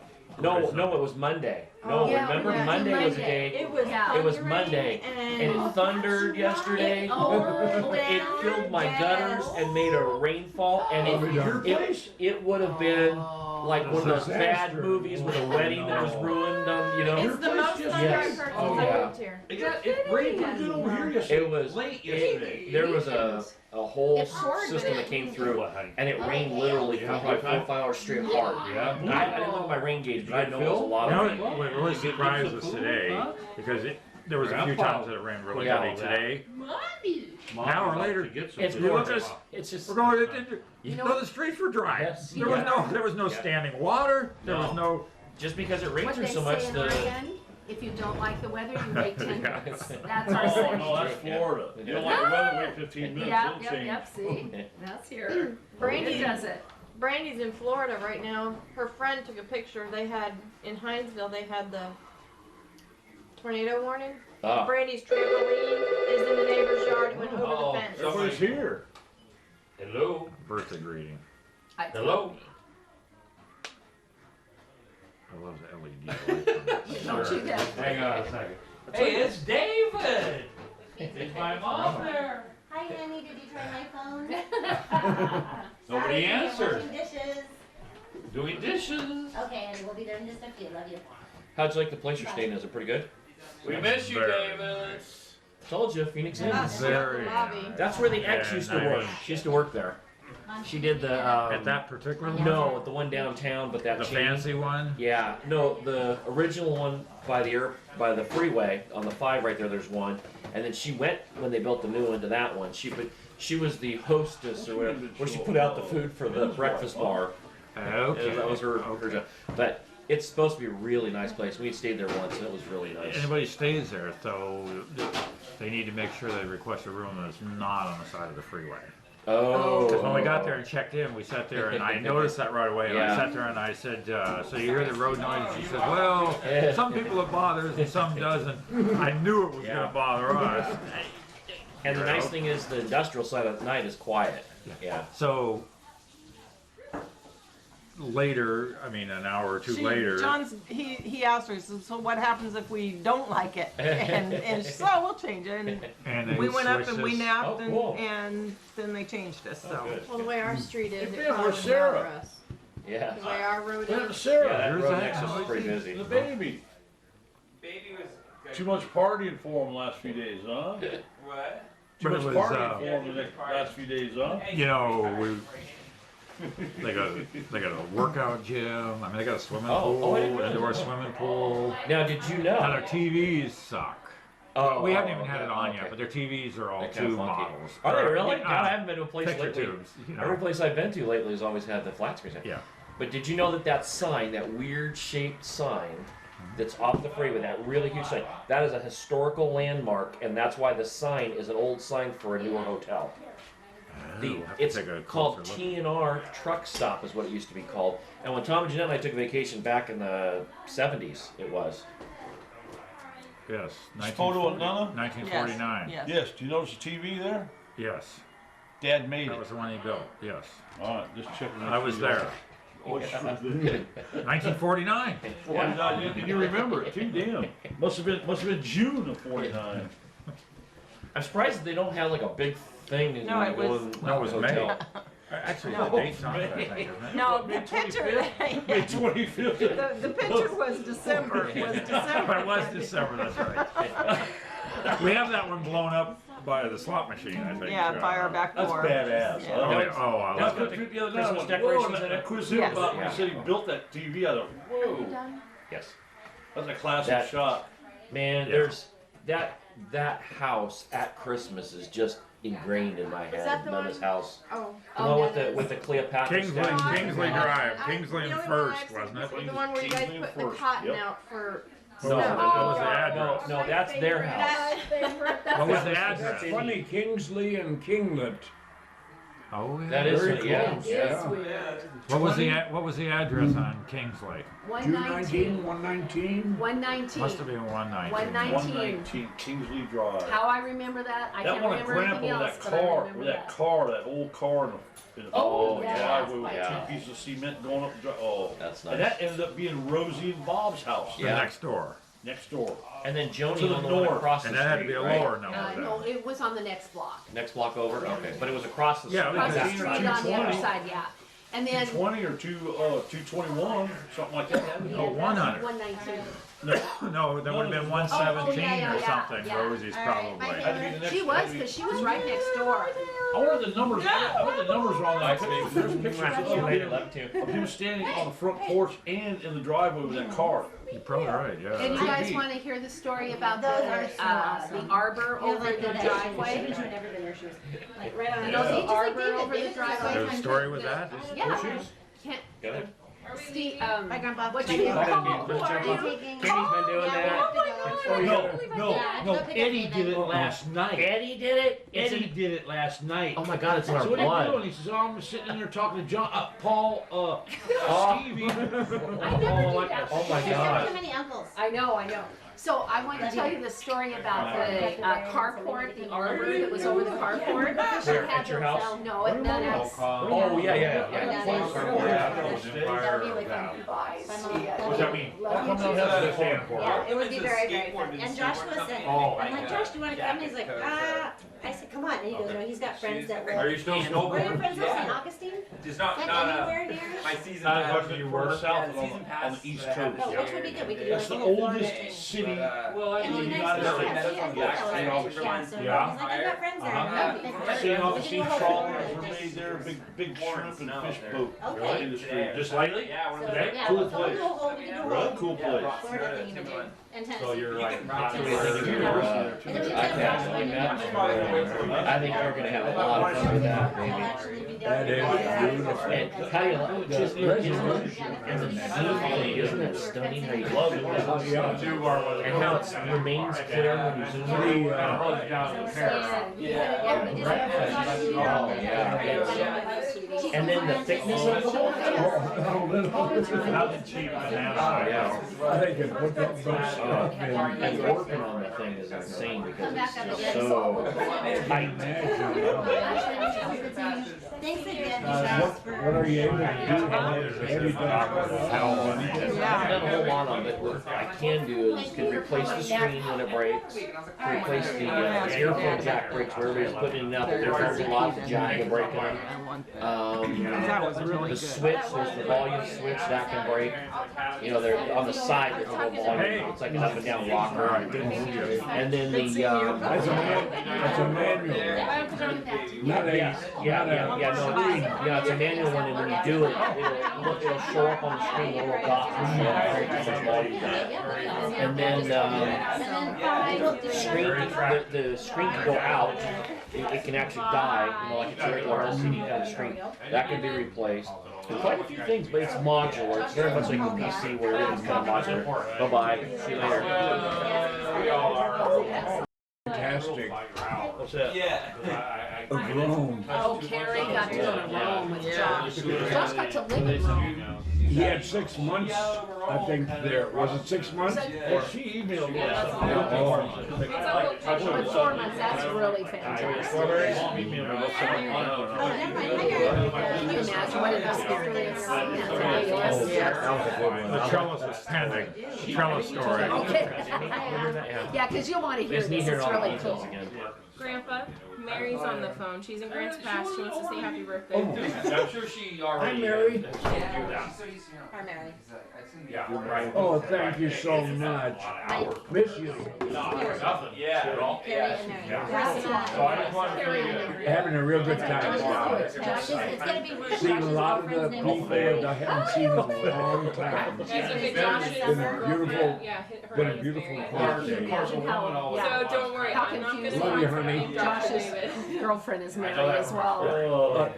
S9: No, it was Monday. No,
S3: Yeah,
S9: remember
S3: yeah,
S9: Monday was a
S3: Monday.
S9: day.
S3: It was
S9: It was
S3: thundering
S9: Monday, and it thundered yesterday. It filled my gutters and made a rainfall, and it would have been like one of those bad
S7: Disaster.
S9: movies with a wedding that was ruined on, you know.
S3: It's the most thunder I've
S9: Yes.
S3: heard since
S9: Oh,
S3: I
S9: yeah.
S3: moved here.
S1: It rained pretty good over here yesterday.
S9: It was
S1: late yesterday.
S9: There was a whole
S3: It poured, but
S9: system
S3: it
S9: that came
S3: didn't
S9: through, and it rained literally for probably 4 or 5 hours straight hard.
S8: Yeah.
S9: I didn't look at my rain gauge, but I know it was a lot
S8: You know,
S9: of rain.
S8: what really surprised us today, because there was a few times that it rained really
S9: Yeah.
S8: heavy today. An hour later,
S9: It's
S8: you look at
S9: gorgeous.
S8: us,
S9: It's just
S8: we're going, the streets were dry.
S9: Yes.
S8: There was no
S9: Yeah.
S8: standing water, there was no,
S9: just because it rains
S6: What
S9: here
S6: they
S9: so much.
S6: say in Oregon, if you don't like the weather, you wait 10
S8: Yeah.
S6: minutes. That's our
S1: Oh,
S6: saying.
S1: no, that's Florida. You don't like the weather, wait 15 minutes,
S6: Yep,
S1: it'll change.
S6: yep, see, that's here.
S3: Brandy
S6: It does it.
S3: Brandy's in Florida right now. Her friend took a picture. They had in Hinesville. They had the tornado warning.
S9: Ah.
S3: Brandy's trampoline is in the neighbor's yard. It went over
S9: Uh-oh.
S3: the fence.
S1: Somebody's here.
S9: Hello.
S8: birthday greeting.
S9: Hello.
S8: I love the LED lights.
S6: Don't you dare.
S2: Hang on a second.
S9: Hey, it's David. Is my mom there?
S11: Hi, Annie. Did you try my phone?
S2: Nobody
S11: Sorry,
S2: answered.
S11: washing dishes.
S2: Doing dishes.
S11: Okay, Annie. We'll be there in just a few. Love you.
S9: How'd you like the place you're staying? Is it pretty good?
S2: We miss you,
S8: Very
S2: David.
S9: Told you, Phoenix Inn.
S8: Very.
S3: Lobby.
S9: That's where the ex
S8: Yeah,
S9: used to work.
S8: nice.
S9: She used to work there. She did the.
S8: At that particular one?
S9: No, the one downtown, but that
S8: The
S9: chain.
S8: fancy one?
S9: Yeah, no, the original one by the freeway on the 5 right there. There's one, and then she went when they built the new one to that one. She was the hostess or whatever, where she put out the food for the breakfast bar.
S8: Okay.
S9: That was her job. But it's supposed to be a really nice place. We stayed there once, and it was really nice.
S8: Anybody stays there, so they need to make sure they request a room that's not on the side of the freeway.
S9: Oh.
S8: Because when we got there and checked in, we sat there and I noticed that right away. And I
S9: Yeah.
S8: sat there and I said, so you hear the road noise? She said, well, some people it bothers and some doesn't. I knew it was
S9: Yeah.
S8: going to bother us.
S9: And the nice thing is the industrial side at night is quiet. Yeah.
S8: So later, I mean an hour or two later.
S10: He asked her, so what happens if we don't like it? And so we'll change it.
S8: And they
S10: We went up
S8: switched
S10: and we
S8: us-
S10: napped
S9: Oh, cool.
S10: and then they changed us. So
S9: Good.
S3: Well, the way our street is,
S1: Hey,
S3: it
S1: Ben,
S3: probably
S1: where's
S3: wouldn't bother
S1: Sarah?
S3: us.
S9: Yeah.
S3: the way our road
S1: What happened to
S3: is.
S1: Sarah?
S9: Yeah, that
S8: Here's
S9: road
S8: that.
S9: nexus is pretty busy.
S1: The baby.
S12: Baby was good.
S1: Too much partying for him the last few days, huh?
S12: What?
S1: Too
S8: But
S1: much
S8: it was,
S1: partying for him the last few days, huh?
S8: You know, they got a workout gym. I mean, they got a swimming pool,
S9: I didn't realize
S8: indoor
S9: that.
S8: swimming pool.
S9: Now, did you know?
S8: Now their TVs suck.
S9: Oh,
S8: We haven't even
S9: okay,
S8: had it on
S9: okay.
S8: yet, but their TVs are all
S9: They're kinda
S8: tube
S9: funky.
S8: models.
S9: Are they
S8: Or,
S9: really?
S8: yeah,
S9: God, I haven't been to a place
S8: picture
S9: lately.
S8: tubes, you know.
S9: Every place I've been to lately has always had the flat screen.
S8: Yeah.
S9: But did you know that that sign, that weird shaped sign that's off the freeway, that really huge sign, that is a historical landmark, and that's why the sign is an old sign for a newer hotel.
S8: We'll have to
S9: It's
S8: take a
S9: called
S8: closer look.
S9: T&R Truck Stop is what it used to be called. And when Tom and Jeanette and I took a vacation back in the 70s, it was.
S8: Yes.
S1: This photo of Nana?
S8: 1949.
S10: Yes.
S1: Yes. Do you notice the TV there?
S8: Yes.
S1: Dad made
S8: That
S1: it.
S8: was the one he built. Yes.
S1: All right, just checking.
S8: I was there.
S1: Oh, sure did.
S8: 1949.
S1: 49. You remember it too? Damn. Must have been June of '49.
S9: I'm surprised that they don't have like a big thing and
S10: No,
S9: you
S10: it
S9: go
S10: was-
S9: in
S8: No, it was
S9: the
S8: May.
S9: hotel.
S8: Actually,
S10: No.
S8: the date's on it, I think, isn't it?
S10: No,
S1: May
S10: the picture,
S1: 25th? May 25th.
S10: the picture was December,
S8: It was December, that's right. We have that one blown up by the slot machine, I think.
S10: Yeah, by our back
S1: That's
S10: door.
S1: badass.
S10: Yeah.
S8: Oh, yeah. Oh, I
S1: That's
S8: love
S1: what
S8: it.
S1: the other night.
S9: Christmas
S1: I went,
S9: decorations
S1: whoa,
S9: in
S1: I
S9: it?
S1: quizzed him
S10: Yes.
S1: about when he said he built that TV. I thought, whoa,
S9: Yes.
S1: that's a classic
S9: That-
S1: shot.
S9: Man,
S8: Yeah.
S9: there's that house at Christmas is just ingrained in my head.
S3: that the
S9: Nana's
S3: one?
S9: house.
S3: Oh.
S9: The one with the Cleopatra
S8: Kingsley,
S9: statue.
S8: Kingsley Drive, Kingsley
S3: The
S8: and
S3: only one
S8: First,
S3: I've seen
S8: wasn't it?
S3: was the one where you guys
S1: Kingsley and
S3: put the
S1: First,
S3: cotton
S1: yep.
S3: out for
S8: No,
S3: snow.
S8: that was the address.
S9: No, that's their house.
S8: What was the address?
S7: That's funny, Kingsley and Kinglet.
S8: Oh, yeah.
S9: That is
S7: Very
S9: what, yeah.
S7: close,
S9: Yeah.
S8: What was the address on Kingsley?
S7: 219, 119?
S6: 119.
S8: Must have been 119.
S6: 119.
S1: 119 Kingsley Drive.
S6: How I remember that, I
S1: That
S6: can't
S1: one of
S6: remember
S1: Grandpa
S6: anything
S1: with
S6: else,
S1: that
S6: but I
S1: car,
S6: remember
S1: with that old car in the
S9: Oh,
S6: yeah.
S1: driveway with
S9: Yeah.
S1: two pieces of cement going up the drive. Oh,
S9: That's
S1: and
S9: nice.
S1: that ended up being Rosie and Bob's house
S8: The
S9: Yeah.
S8: next door.
S1: next door.
S9: And then Joni
S1: To the
S9: on the one
S1: north.
S9: across the
S8: And
S9: street.
S8: that had to be a
S9: right?
S8: lower number then.
S6: No, it was on the next block.
S9: Next block over? Okay. But it was across the
S8: Yeah,
S9: street.
S6: Across the
S8: That's
S6: street
S1: right.
S6: on the other
S1: 220.
S6: side, yeah. And then,
S1: 220 or 221, something like that.
S6: yeah,
S8: Oh, 100.
S6: 119.
S8: No, that would have been 117
S6: yeah,
S8: or
S6: yeah,
S8: something,
S6: yeah.
S8: Rosie's probably.
S1: Had to be the next-
S6: She
S1: had
S6: was,
S1: to be-
S6: because she was right next door.
S1: I wonder the numbers. I bet the numbers are on that picture. There's pictures
S9: You
S1: of
S9: made it
S1: him,
S9: love too.
S1: of him standing on the front porch and in the driveway with that car.
S8: You're probably right,
S6: And
S8: yeah.
S6: you
S1: Could
S6: guys
S1: be.
S6: want to hear the story about
S11: Those are so
S6: the
S11: awesome.
S6: arbor
S11: You know,
S6: over
S11: like
S6: the
S11: that
S6: driveway?
S11: She's never been there. She was like right on.
S6: You know, the
S11: Just like
S6: arbor
S11: David.
S6: over the
S11: David was
S6: driveway?
S8: There's a story with that?
S6: Yeah. Can't,
S9: Go ahead.
S6: Steve,
S11: My grandpa.
S6: what's
S11: Steve.
S6: your name?
S9: Steve.
S6: Cole, who are you?
S9: Katie's been doing that.
S1: No, Eddie did it last night.
S9: Eddie did it?
S1: Eddie did it last night.
S9: Oh my God, it's in our
S1: So what are you
S9: blood.
S1: doing? He says, oh, I'm sitting in there talking to John, Paul, Stevie.
S6: I never do that.
S9: Oh my
S11: There's
S9: God.
S11: so many uncles.
S6: I know. So I want to tell you the story about the carport, the arbor that was over the carport.
S9: Where, at your house?
S6: No, at Nana's.
S9: Oh, yeah.
S11: That would be like fun.
S8: What's that mean?
S1: How come they don't have this stand for?
S11: Yeah, it would be
S12: It's a
S11: very, very
S12: skateboard
S11: fun.
S12: and
S11: And Josh
S12: snowboard
S11: was saying,
S8: Oh,
S11: I'm like, Josh, do you want to come? And he's like, I said, come on. And he goes, no, he's got friends that
S8: Are
S11: live.
S8: you still
S11: Where are your
S8: snowboarding?
S11: friends live? St. Augustine?
S12: Just
S11: Is
S12: not
S11: that anywhere near?
S12: my season
S8: Not as
S12: pass.
S8: much as you
S1: Further
S8: were.
S1: south
S12: Yeah,
S1: on
S12: season
S1: the
S12: pass
S1: East
S12: that I had
S1: Coast.
S11: Oh, which would be good. We could do
S1: That's
S11: like
S1: the
S11: a little
S1: oldest
S11: Florida.
S1: city.
S12: Well,
S11: And the United
S12: States.
S11: States.
S12: That's on the backside.
S11: Yeah, so
S12: Reminds
S11: he's
S12: me
S11: like, I've got friends there.
S1: Uh-huh. St. Augustine trawlers are made there, big shrimp and fish boat
S11: Okay.
S1: industry.
S8: Just lately?
S12: Yeah, one of
S11: So,
S12: the
S11: yeah,
S1: Cool
S11: so we'll
S1: place.
S11: do a whole, we can do a
S1: Really
S11: whole
S1: cool place.
S11: Florida thing to do. And Tennessee.
S8: So you're like,
S9: So we think you're,
S11: And then we just have
S9: iPads like that? I think you're gonna have a lot of fun with that, baby.
S7: That is beautiful.
S9: And how do you like just and the Zoom thing, isn't it stunning how you love it? And how it remains clear when you zoom in. Oh, yeah. And then the thickness of the whole thing.
S8: Nothing cheap, banana.
S9: Oh, yeah.
S7: They can put that stuff in.
S9: And working on the thing is insane because it's just so tight.
S11: Thanks again,
S7: What are you able to do? Have you done
S9: I've done a whole lot of it. What I can do is can replace the screen when it breaks, replace the earphone jack breaks where everybody's putting it out. There's a lot of jack breaking.
S10: That was really
S9: the
S10: good.
S9: switch, there's the volume switch that can break. You know, they're on the side. There's a little volume. It's like an up and down rocker. And then the
S7: That's a manual. Not a,
S9: yeah, it's a manual one, and when you do it, it'll show up on the screen, little dots will show up, how much volume you got. And then the screen can go out, it can actually die, you know, like it's a regular LCD kind of screen, that can be replaced. There's quite a few things, but it's modular, it's very much like the PC where everything's kind of modular. Bye-bye, see you later.
S7: fantastic.
S1: What's that?
S12: Yeah.
S7: Of Rome.
S6: Oh, Carrie got to go to Rome with Josh. Josh got to live in Rome.
S7: He had 6 months, I think, there. Was it 6 months?
S1: Well, she emailed me something.
S6: But 4 months, that's really fantastic.
S1: Mom emailed me about something.
S6: Can you imagine what an experience?
S8: The trellis is pending. The trellis story.
S6: Okay. Yeah, because you'll want to hear this. It's really cool.
S5: Grandpa, Mary's on the phone. She's in Grants Pass. She wants to say happy birthday.
S2: I'm sure she already.
S7: Hi, Mary.
S2: told you that.
S11: Hi, Mary.
S2: Yeah, right.
S7: Oh, thank you so much. Miss you.
S2: Nothing. Yeah.
S11: Carrie and Mary.
S2: So I just wanted to tell you.
S7: Having a real good time.
S11: It's gonna be weird.
S7: Seeing a lot of the people that I haven't seen in a long time.
S5: Guys, okay, Josh is
S7: Been a beautiful,
S5: her
S7: been a
S5: name's
S7: beautiful
S5: Mary.
S7: birthday.
S5: So don't worry,
S6: How
S5: I'm not gonna
S6: confusing.
S7: Love you, honey.
S6: Josh's girlfriend is Mary as well.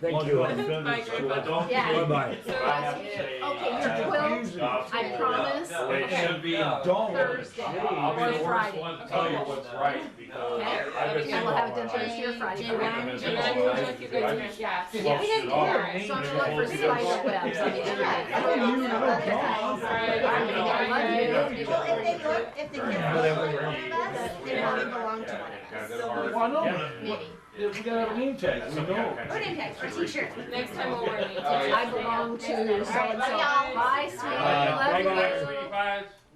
S7: Thank you.
S5: Bye, Grandpa.
S6: Yeah.
S7: Bye-bye.
S6: So, okay, your quilt, I promise,
S2: It should be
S6: Thursday
S2: I'll be
S6: or
S2: the worst
S6: Friday.
S2: one to tell you what's right because
S6: Okay?
S2: I've been
S6: And we'll have it done Thursday or Friday.
S5: And then I feel like you guys are gonna
S6: Yeah.
S11: We didn't do that.
S6: So I'm gonna look for spider webs on the internet. I love you.
S11: Well, if they give us one of us, they probably belong to one of us.
S1: Well, no,
S11: Maybe.
S1: we gotta have a name tag, we know.
S11: Or name tags for t-shirt.
S5: next time we'll wear name
S6: I
S5: tags.
S6: belong to so-and-so. Bye, sweetie. Love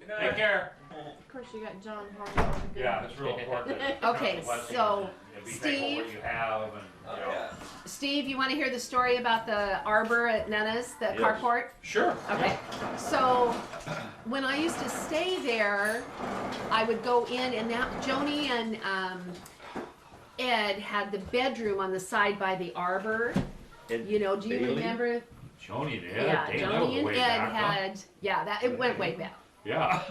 S6: you.
S2: Take care.
S3: Of course, you got John Harbaugh.
S2: Yeah, it's real important.
S6: Okay, so, Steve, Steve, you want to hear the story about the arbor at Nana's, the carport?
S9: Sure.
S6: Okay, so when I used to stay there, I would go in and now Joni and Ed had the bedroom on the side by the arbor. You know, do you remember?
S2: Joni did.
S6: Yeah,
S2: Damn, that was
S6: Joni and
S2: way
S6: Ed
S2: back, huh?
S6: had, yeah, that it went way back.
S2: Yeah.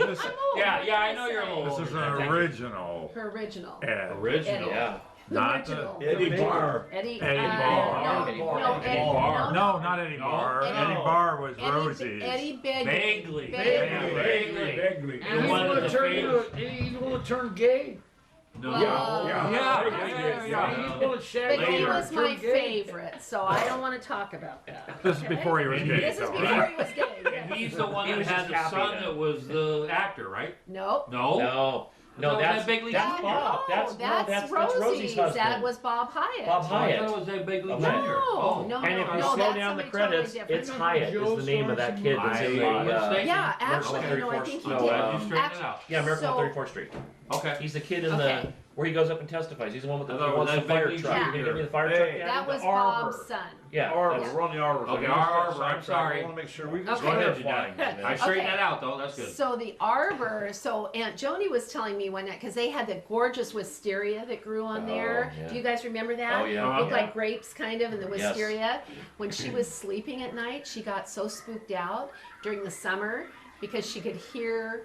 S2: Yeah, I know you're a little
S8: This
S2: older
S8: is
S2: than
S8: an
S2: that.
S8: original.
S6: Her original.
S8: Ed.
S2: Original.
S9: Yeah.
S8: Not the
S6: Original.
S7: Eddie Barr.
S6: Eddie,
S8: Eddie Barr.
S6: no,
S9: Eddie
S6: no,
S9: Barr.
S6: Eddie,
S2: Barr.
S8: No, not Eddie Barr.
S6: Eddie-
S8: Eddie Barr was
S6: Eddie,
S8: Rosie's.
S6: Eddie Begley.
S2: Vaguely.
S6: Vaguely.
S7: Vaguely.
S2: The one in the face.
S1: He's gonna turn gay?
S2: No.
S6: Well,
S2: Yeah.
S1: He's gonna shag
S6: But he
S1: later.
S6: was my favorite, so I don't want to talk about that.
S8: This is before he was gay.
S6: This is
S8: though,
S6: before
S8: right?
S6: he was gay.
S2: And he's the one
S9: He
S2: that
S9: was
S2: had
S9: just
S2: the
S9: happy
S2: son
S9: then.
S2: that was the actor, right?
S6: Nope.
S2: No.
S9: No,
S2: No,
S9: that's
S2: that Bigley
S9: that's
S2: Jr.
S9: Bob. That's
S6: That's
S9: Rosie's
S6: Rosie's.
S9: husband.
S6: That was Bob Hyatt.
S9: Bob
S2: I
S9: Hyatt.
S2: thought it was Ed Bigley
S9: Okay.
S2: Jr.
S6: No,
S2: Oh.
S6: no,
S9: And if you
S6: no,
S9: slow
S6: that's
S9: down the
S6: somebody
S9: credits,
S6: totally different.
S9: it's Hyatt is the name of that kid that's in the.
S2: I was mistaken.
S6: Yeah, actually,
S9: American
S6: no, I
S9: 34th
S6: think he
S9: no,
S6: did.
S2: You straighten it
S6: Actually,
S2: out.
S9: Yeah, American
S6: So-
S9: 34th Street.
S2: Okay.
S9: He's the kid in
S6: Okay.
S9: the where he goes up and testifies. He's the one with the,
S2: I thought
S9: he wants
S2: that
S9: the fire
S2: Bigley
S9: truck.
S6: Jr.
S9: You gonna give me the fire
S1: Hey.
S9: truck? Yeah.
S6: That was
S1: The arbor.
S6: Bob's son.
S9: Yeah.
S1: Arbor,
S9: that's-
S1: we're on the arbor.
S2: Okay, arbor, I'm sorry.
S1: I wanna make sure we
S6: Okay.
S2: Go ahead, Jeanette.
S6: Good.
S2: I straightened
S6: Okay.
S2: that out though, that's good.
S6: So the arbor, so Aunt Joni was telling me one night, because they had the gorgeous wisteria that grew on there.
S9: yeah.
S6: Do you guys remember that?
S9: Oh, yeah.
S6: It looked
S2: Uh-huh.
S6: like grapes kind of, and the
S9: Yes.
S6: wisteria. When she was sleeping at night, she got so spooked out during the summer because she could hear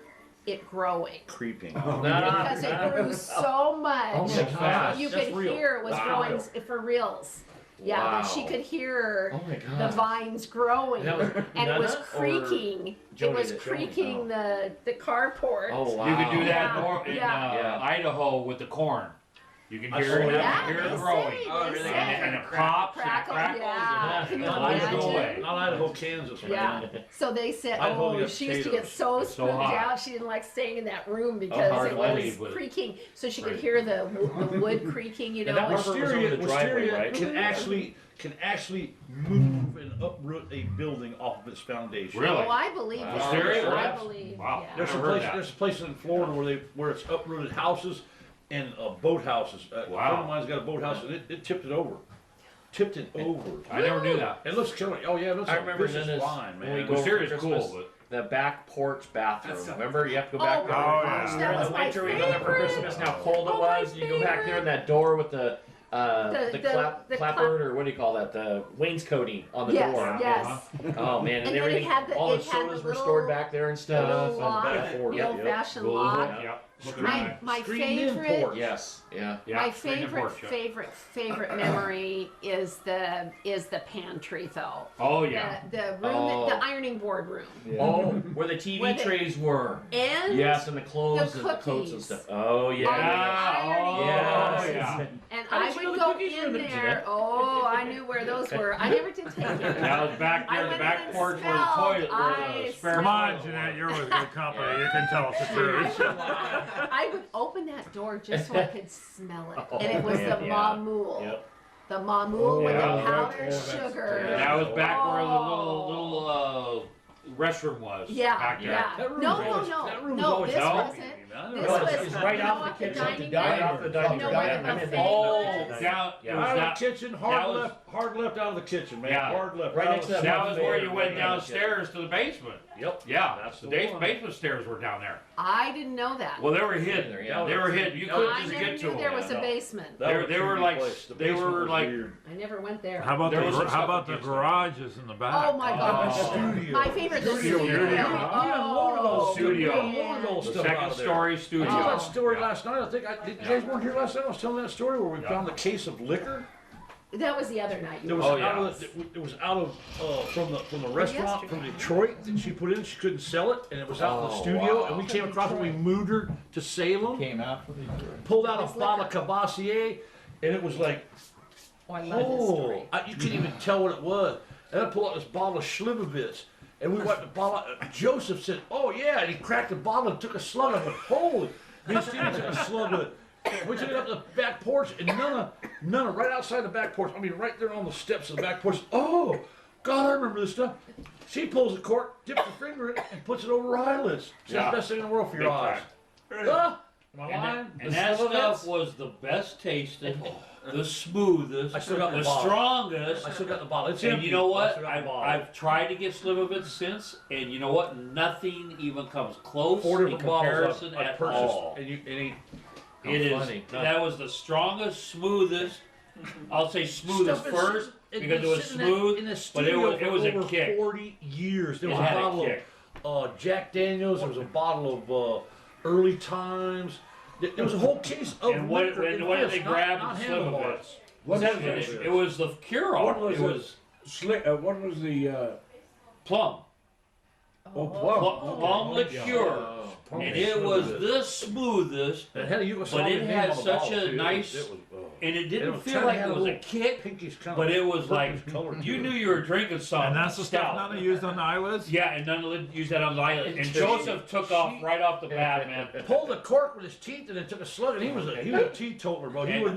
S6: it growing.
S9: Creeping.
S6: Because it grew so much.
S9: Oh my gosh.
S6: You
S1: That's
S6: could
S1: real.
S6: hear it was
S9: Wow.
S6: growing for reals. Yeah, that she
S9: Wow.
S6: could hear
S9: Oh my
S6: the
S9: god.
S6: vines growing,
S9: That was
S6: and it was
S9: Nana or
S6: creaking. It
S9: Joni
S6: was
S9: that-
S6: creaking
S9: Joni?
S6: the carport.
S9: Oh wow.
S2: You could do that
S6: Yeah,
S2: more in
S6: yeah.
S2: Idaho with the corn. You can
S1: I
S2: hear
S1: saw
S2: it,
S1: that.
S6: Yeah,
S2: hear
S6: they
S2: it growing.
S6: say,
S12: Oh,
S6: they
S12: really?
S6: say.
S2: And it pops and it
S6: Crackle,
S2: crackles
S6: yeah.
S2: and
S6: Can you
S2: it always go
S6: imagine?
S2: away.
S1: Not Idaho, Kansas,
S6: Yeah.
S1: man.
S6: So they said,
S1: Idaho, we
S6: oh,
S1: got
S6: she used to get
S1: potatoes.
S6: so
S2: It's so
S6: spooked
S2: hot.
S6: out. She didn't like staying in that room because
S9: hard
S6: it
S9: to
S6: was
S2: leave with it.
S6: creaking. So she could
S2: Right.
S6: hear the wood creaking, you
S9: And
S6: know.
S9: that was over the driveway,
S1: Wisteria
S9: right?
S1: can actually move and uproot a building off of its foundation.
S2: Really?
S6: Oh, I believe
S2: Wow.
S6: that.
S2: Wisteria?
S6: I
S2: That's-
S6: believe.
S2: wow.
S6: Yeah.
S1: There's
S2: Never
S1: some
S2: heard
S1: place.
S2: that.
S1: There's a place in Florida where it's uprooted houses and boat houses. A friend
S2: Wow.
S1: of mine's got a boathouse and it tipped it over. tipped it over.
S2: I never knew that.
S1: It looks killer. Oh yeah, it looks
S9: I
S1: like
S9: remember
S1: this is
S9: then
S1: fine,
S9: when we
S1: man.
S9: go
S2: The cereal's
S9: for
S2: cool,
S9: Christmas,
S2: but
S9: the back porch bathroom.
S12: That's-
S9: Remember, you have to go back
S6: Oh
S9: there.
S6: my
S8: gosh,
S9: During
S6: that was
S9: the
S6: my
S9: winter, we go there for
S6: favorite.
S9: Christmas. And how cold it
S6: Oh, my
S9: was. You go back there in that door with the clapboard, or what do you call that? The wainscoting on the
S6: Yes,
S9: door.
S6: yes.
S9: Oh man, and,
S6: And then it
S9: everything.
S6: had the-
S9: all
S6: it
S9: the
S6: had
S9: sodas
S6: the
S9: were
S6: little-
S9: stored back there and stuff.
S6: little lock,
S9: and
S6: the
S9: yep,
S6: old-fashioned
S2: Little
S6: lock.
S2: Yep. Looking
S6: My,
S2: right.
S6: my
S1: Screened-in
S6: favorite,
S1: porch.
S9: Yes, yeah.
S2: Yeah,
S6: my
S2: screen and
S6: favorite,
S2: porch, yeah.
S6: favorite memory is the pantry though.
S2: Oh yeah.
S6: The room,
S9: Oh.
S6: the ironing board room,
S9: Oh, where the TV
S6: Where they-
S9: trays were.
S6: and
S9: Yes, and the clothes
S6: the
S9: and the coats and
S6: cookies.
S9: stuff. Oh yeah.
S6: ironing
S9: Yes.
S2: Oh yeah.
S6: and
S9: How
S6: I
S9: did you know
S6: would
S9: the
S6: go
S9: cookies were
S6: in
S9: in the
S6: there.
S9: tin?
S6: Oh, I knew where those were. I never did take it.
S2: That was back
S6: I
S2: there, the
S6: went
S2: back
S6: in and
S2: porch where the
S6: smelled.
S2: toilet, where
S6: I
S2: the spare
S8: Come on,
S2: toilet
S8: Jeanette,
S2: was.
S8: you're with good company. You can tell us the truth.
S6: I would open that door just so I could smell it, and it was the
S9: man, yeah.
S6: mamul.
S9: Yep.
S6: The mamul with
S2: yeah.
S6: the powdered
S7: that's-
S6: sugar.
S2: And that was back where the
S6: Oh.
S2: little restroom was.
S6: Yeah,
S2: back there.
S6: yeah.
S1: That room's
S6: No,
S1: always-
S6: no,
S1: that
S6: no,
S1: room's
S6: no.
S1: always
S6: This
S2: helping
S6: wasn't.
S1: man.
S6: This
S9: No,
S6: was
S9: it's right
S6: you
S9: off
S6: know
S9: the
S6: what,
S9: kitchen,
S6: dining
S9: right
S6: room.
S9: off the dining
S6: You know
S9: room.
S6: what
S9: Yeah,
S6: the
S9: I mean,
S6: buffet
S2: Oh,
S6: was?
S2: down, it
S1: Out
S2: was
S1: of the
S2: that,
S1: kitchen,
S2: that
S1: hard
S2: was-
S1: left out of the kitchen, man.
S2: Yeah.
S1: Hard left.
S9: Right
S1: out
S9: next
S1: of
S9: to
S1: the
S9: that
S2: that
S1: kitchen.
S2: was where you went
S1: Yeah.
S2: downstairs to the basement.
S1: Yep.
S2: Yeah,
S1: That's the
S2: the
S1: one.
S2: basement stairs were down there.
S6: I didn't know that.
S2: Well, they were hidden.
S9: There, yeah.
S2: They were hidden. You
S1: I
S2: couldn't
S6: I
S2: just
S6: never
S2: get to
S6: knew
S2: them.
S6: there was a
S1: no.
S6: basement.
S1: That
S2: They-
S1: was a
S2: they were
S1: creepy
S2: like-
S1: place. The
S2: they
S1: basement
S2: were
S1: was
S2: like-
S1: weird.
S6: I never went there.
S8: How about
S2: There was some
S8: how about
S2: stuff
S8: the
S2: against
S8: garages in the back?
S6: Oh my gosh.
S1: Studio.
S6: My favorite, the
S1: Studio.
S6: studio.
S1: We unloaded all
S2: Studio.
S1: We unloaded all
S2: The
S1: stuff
S2: second
S1: out of there.
S2: story
S1: I
S2: studio.
S1: told that
S6: Oh.
S1: story last night. I think you guys weren't here last night. I was telling that story where we
S2: Yeah.
S1: found the case of liquor.
S6: That was the other night.
S1: It
S6: You
S1: was
S2: Oh,
S1: out
S2: yeah.
S1: of it was out of from the restaurant from Detroit that she put in. She couldn't sell it, and it was out in the
S9: Oh,
S1: studio.
S9: wow.
S1: And we came across it. We moved her to Salem.
S7: Came out for the.
S1: Pulled out
S6: It's
S1: a bottle of
S6: liquor.
S1: Cavassier, and it was like,
S6: Oh, I love this story.
S1: you couldn't even tell what it was. And I pulled out this bottle of Slivovitz, and we wiped the bottle out. Joseph said, "Oh yeah," and he cracked the bottle and took a slug of it. Holy! Me and Stevie took a slug of it. We took it up the back porch, and none of right outside the back porch. I mean, right there on the steps of the back porch. Oh, God, I remember this stuff. She pulls the cork, dips her finger in it, and puts it over her eyelids. It's
S2: Yeah.
S1: the best thing in the world for your
S2: Big
S1: eyes.
S2: time.
S1: Ah, am I
S2: And
S1: lying?
S2: that, and
S1: The
S2: that
S1: Slivovitz?
S2: stuff was the best tasting, the smoothest,
S1: I still got the
S2: the
S1: bottle.
S2: strongest.
S1: I still got the bottle. It's
S2: And
S1: empty,
S2: you know
S1: but I
S2: what?
S1: still got the bottle.
S2: I've tried to get Slivovitz since, and you know what? Nothing even comes close
S1: 4
S2: in
S1: different bottles
S2: comparison
S1: I
S2: at
S1: purchased,
S2: all.
S1: and he
S2: It is.
S9: funny.
S2: That was the strongest, smoothest. I'll say smoothest
S1: Stuff is-
S2: first
S1: it's
S2: because
S1: been
S2: it was
S1: sitting
S2: smooth,
S1: in the
S2: but
S1: studio
S2: it
S1: for
S2: was a
S1: over
S2: kick.
S1: 40 years. There
S2: It
S1: was a
S2: had a
S1: bottle
S2: kick.
S1: of Jack Daniels. There was a bottle of Early Times. There was a whole case of
S2: And what,
S1: liquor in
S2: what did
S1: this,
S2: they
S1: not-
S2: grab
S1: not
S2: in
S1: handlebars.
S2: Slivovitz?
S7: What
S2: It was the cure-all.
S7: What was
S2: It
S7: it?
S2: was
S7: What was the
S2: plum.
S7: plum?
S2: Plum liqueur.
S1: Oh,
S2: And it was the smoothest,
S1: It had a
S2: but it had such a nice,
S1: It was,
S2: and it
S1: It
S2: didn't
S1: was
S2: feel
S1: kinda
S2: like
S1: had
S2: it
S1: a
S2: was a
S1: little
S2: kick,
S1: pinkish kind
S2: but
S1: of
S2: it was like,
S1: purplish color to
S2: you
S1: it.
S2: knew you were drinking something.
S8: And that's the stuff
S2: stout.
S8: none of used on the eyelids?
S2: Yeah, and none of them used that on the island. And Joseph took off right off the bat, man.
S1: Pulled the cork with his teeth and then took a slug, and he was a teetotaler, bro. He was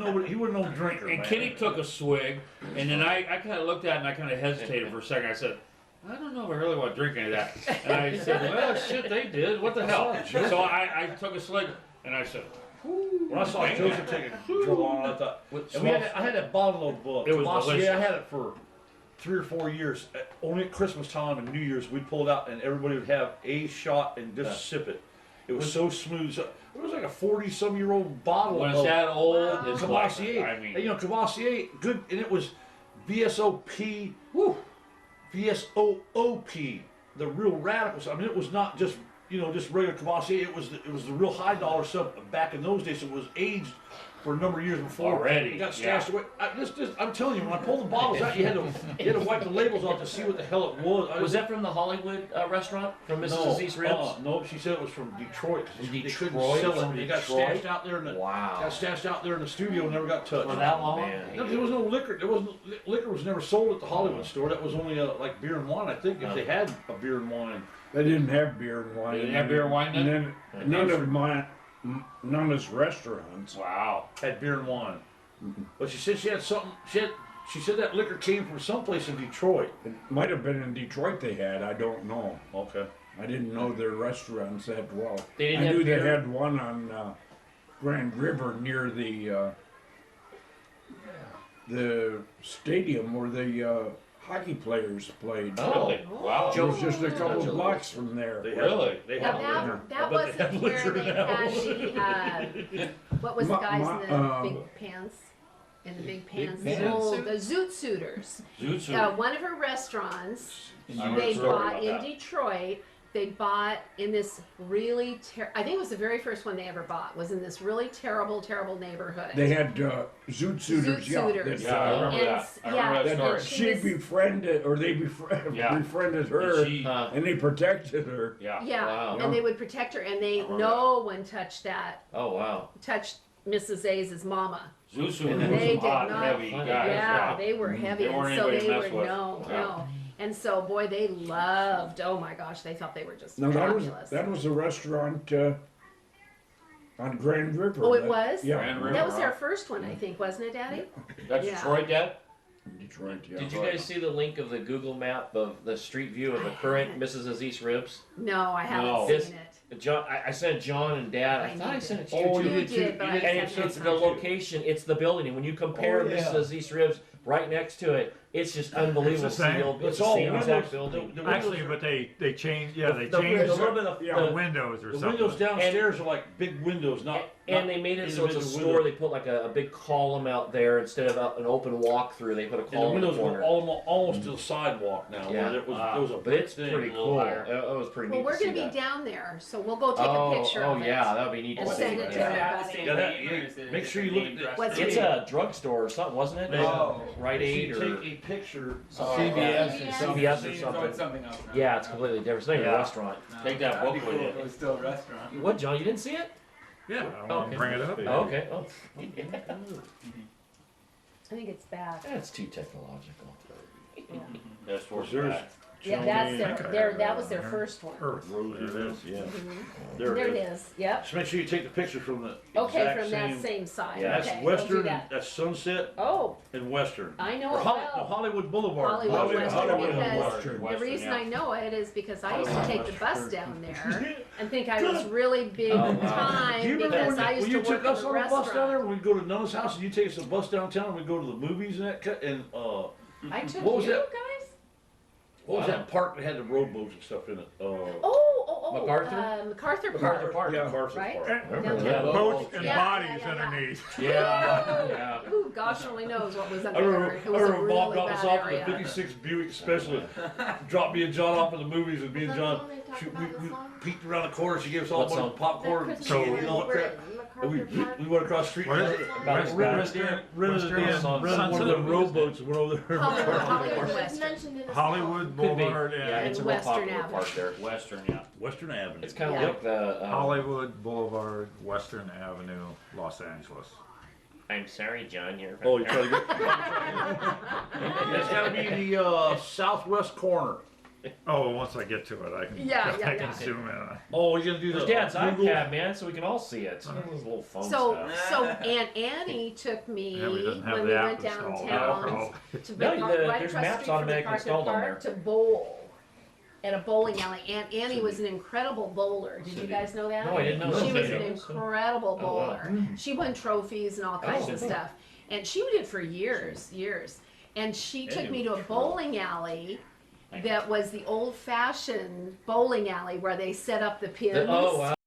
S1: no drinker.
S2: And
S1: man.
S2: Kenny took a swig, and then I kind of looked at it and I kind of hesitated for a second. I said, I don't know if I really want to drink any of that. And I said, well, shit, they did. What the hell? So I took a swig, and I said,
S1: When I saw Joseph take a draw on, I thought.
S2: with
S1: And I had that bottle of
S2: It was
S1: Cavassier.
S2: delicious.
S1: I had it for 3 or 4 years. Only at Christmas time and New Year's, we'd pull it out, and everybody would have a shot and just sip it. It was so smooth. So, it was like a 40-some-year-old bottle
S2: when
S1: of
S2: it's that old, it's like,
S1: Cavassier.
S2: I mean,
S1: And, Cavassier, good, and it was VSOP. Woo. VSOOP, the real radicals. I mean, it was not just just regular Cavassier. It was the real high dollar stuff back in those days. It was aged for a number of years before.
S2: Already,
S1: It got stashed away. I'm telling you, when I pulled the bottles out, you had to wipe the labels off to see what the hell it was.
S9: Was that from the Hollywood restaurant from Mrs.
S1: No,
S9: Aziz Ribs?
S1: no, she said it was from Detroit. They couldn't
S9: Detroit?
S1: sell it.
S9: From
S1: They got
S9: Detroit?
S1: stashed out there in the
S9: Wow.
S1: studio and never got touched.
S9: For that long?
S2: man.
S1: No, there was no liquor. Liquor was never sold at the Hollywood store. That was only like beer and wine. I think if they had a beer and wine.
S7: They didn't have beer and wine.
S2: They didn't have beer and wine then?
S7: None of his restaurants.
S2: wow.
S1: Had beer and wine. But she said she had something. She said that liquor came from someplace in Detroit.
S7: It might have been in Detroit they had. I don't know.
S1: Okay.
S7: I didn't know their restaurants that well.
S9: They didn't
S7: I
S9: have
S7: knew
S9: beer?
S7: they had one on Grand River near the the stadium where the hockey players played.
S9: Oh,
S2: Really? Wow.
S7: It was just a couple of blocks from there.
S1: They
S2: Really?
S1: They
S6: Now
S1: have
S6: that
S1: I bet they
S6: wasn't
S1: have
S6: where
S1: liquor
S6: they
S1: now.
S6: had the, what was the guys in the big pants? In the big pants? Oh, the Zoot Suiters.
S2: Zoot Suit.
S6: One of her restaurants,
S2: I heard a
S6: they
S2: story
S6: bought
S2: about
S6: in
S2: that.
S6: Detroit, they bought in this really, I think it was the very first one they ever bought, was in this really terrible, terrible neighborhood.
S7: They had Zoot Suiters,
S6: Zoot
S7: yeah.
S6: Suiters.
S2: Yeah, I remember
S6: And
S2: that. I remember that
S7: That
S2: story.
S7: she
S6: was-
S7: befriended, or they
S2: Yeah.
S7: befriended her,
S2: And she-
S7: and they protected her.
S2: Yeah.
S6: Yeah,
S9: Wow.
S6: and they would protect her, and they,
S2: remember
S6: no one touched
S9: Oh, wow.
S6: touched Mrs. A's mama.
S2: Zoot Suit
S9: And
S2: was
S6: they
S2: some
S6: did
S2: hot,
S6: not-
S2: heavy guys.
S6: Yeah, they were heavy,
S2: They
S6: and
S2: weren't
S6: so
S2: anybody
S6: they
S2: to mess
S6: were,
S2: with.
S6: no,
S2: Yeah.
S6: no. And so, boy, they loved, oh my gosh, they thought they were just
S7: Now
S6: fabulous.
S7: that was a restaurant on Grand River.
S6: Oh, it
S7: that-
S6: was?
S7: Yeah,
S2: Grand River.
S6: That was
S2: Wow.
S6: their first one, I think, wasn't it, Daddy?
S2: That's
S6: Yeah.
S2: Detroit, Dad?
S7: Detroit. Yeah.
S9: Did you guys see the link of the Google map of the street view of the current Mrs. Aziz Ribs?
S6: No, I haven't
S2: No.
S9: This-
S6: seen it.
S9: John, I sent John and Dad. I
S6: I
S9: thought I
S6: need
S9: sent
S6: it.
S9: it to you
S1: Oh,
S9: too.
S6: You did, but I
S9: And
S6: haven't
S9: it's
S6: seen
S9: the
S6: it.
S9: location, it's the building, and when you compare
S1: Oh, yeah.
S9: Mrs. Aziz Ribs right next to it, it's just unbelievable.
S8: It's the same.
S9: It's
S1: It's
S9: the
S1: all
S9: same
S1: windows.
S9: exact building.
S1: The
S8: Actually, but they changed, yeah, they
S9: The-
S8: changed
S9: a little bit
S8: the
S9: of
S7: yeah.
S8: windows or
S1: The
S8: something.
S1: windows downstairs are like big windows, not.
S9: And they made it so it's a
S1: individual
S9: store.
S1: windows.
S9: They put like a big column out there instead of an open walk-through. They put a
S1: And the
S9: column in the
S1: windows
S9: corner.
S1: were almost to the sidewalk now.
S9: Yeah.
S1: Where it was a
S9: But
S1: brick
S9: it's
S1: thing.
S9: pretty
S2: a little
S9: cool.
S2: higher.
S9: It was pretty
S6: Well,
S9: neat
S6: we're
S9: to see
S6: gonna be
S9: that.
S6: down there, so we'll go take a picture of it.
S9: yeah, that would be neat
S6: And
S9: to
S6: send
S9: see.
S6: it to
S9: Yeah.
S6: everybody.
S1: Yeah, that- make sure you look at that.
S6: What's
S9: It's
S6: it?
S9: a drugstore or something, wasn't it?
S1: Oh.
S9: Rite Aid
S1: You
S9: or
S1: take a picture.
S9: something like that. CVS or something.
S12: Something else now.
S9: Yeah, it's completely different. It's not even a
S2: Yeah.
S9: restaurant.
S2: Take that book
S12: That'd be
S2: with
S12: cool
S2: you.
S12: if it was still a restaurant.
S9: What, John? You didn't see it?
S8: Yeah, I want to bring it up.
S9: Oh, okay. Oh,
S6: I think it's back.
S9: that's too technological.
S2: That's towards
S1: There's-
S2: back.
S6: Yeah, that's that was their first one.
S8: Earth.
S1: Road it is, yeah.
S6: There it is, yep.
S1: Just make sure you take the picture from the
S6: Okay,
S1: exact
S6: from
S1: same.
S6: that same side,
S9: Yeah,
S1: That's
S6: okay, we'll do
S1: Western,
S6: that.
S1: that's Sunset
S6: Oh,
S1: and Western.
S6: I know
S1: Or
S6: it
S1: no,
S6: well.
S1: Hollywood Boulevard.
S6: Hollywood Western,
S1: Hollywood
S6: because
S1: Boulevard.
S6: the reason
S2: yeah.
S6: I know it is because I used to take the bus down there and think I was
S1: Good.
S6: really big
S9: Oh, wow.
S1: Do
S6: time
S1: you remember
S6: because I
S1: when
S6: used
S1: you
S6: to work
S1: took us
S6: in a
S1: on a bus down
S6: restaurant.
S1: there? When we'd go to Nana's house and you take us on a bus downtown and we'd go to the movies and that, and
S6: I took
S1: What was
S6: you
S1: that?
S6: guys?
S1: what was that park that had the rowboats and stuff in it?
S9: MacArthur?
S6: MacArthur
S9: MacArthur
S6: Park.
S9: Park.
S1: Yeah, MacArthur
S6: Right?
S1: Park.
S6: Downtown.
S9: Yeah.
S8: Boats and
S6: Yeah,
S8: bodies
S6: yeah, yeah.
S8: underneath.
S9: Yeah. Yeah.
S6: Who gosh only knows what was
S1: I
S6: under there.
S1: remember,
S6: It was a
S1: Bob
S6: really
S1: dropped us
S6: bad
S1: off in a
S6: area.
S1: 56 Buick Special, dropped me and John off in the movies, and me and John we peeked around the corner. She gave us all a
S9: What
S1: bunch
S9: song?
S1: of popcorn and candy and all that crap. And we went across the street.
S8: What is
S1: rented
S8: it?
S1: rented one of the rowboats and went over there.
S6: Hollywood Western.
S8: Hollywood
S9: Could be.
S8: Boulevard
S9: Yeah,
S8: and
S9: it's a
S6: And
S9: real
S6: Western
S9: popular
S6: Avenue.
S9: park there.
S2: Western, yeah.
S1: Western Avenue.
S9: It's kind of
S6: Yeah.
S9: like the
S8: Hollywood Boulevard, Western Avenue, Los Angeles.
S9: I'm sorry, John. You're.
S1: Oh, you try to get. That's got to be the southwest corner.
S8: Oh, once I get to it, I can,
S6: Yeah,
S8: I
S6: yeah,
S8: can
S6: yeah.
S8: zoom in on it.
S1: Oh, you're gonna do
S9: There's
S1: the
S9: Dad's
S1: Google?
S9: iPad, man, so we can all see it. Some of those little phone
S6: So,
S9: stuff.
S6: so Aunt Annie took me
S8: Yeah, but it doesn't have
S6: when
S8: the
S6: we
S8: app
S6: went
S8: installed.
S6: downtown
S8: Oh.
S6: to
S9: No,
S6: right
S9: there's
S6: across the
S9: maps
S6: street from
S9: automatically
S6: MacArthur
S9: installed on
S6: Park
S9: there.
S6: to bowl at a bowling alley. Aunt Annie was an incredible bowler. Did you guys know that?
S9: No, I didn't know
S6: She
S9: that.
S6: was an incredible
S9: Oh, wow.
S6: bowler. She won trophies and all kinds of
S9: Oh.
S6: stuff. And she did for years. And she took me to a bowling alley that was the old-fashioned bowling alley where they set up the pins.
S9: Oh, wow.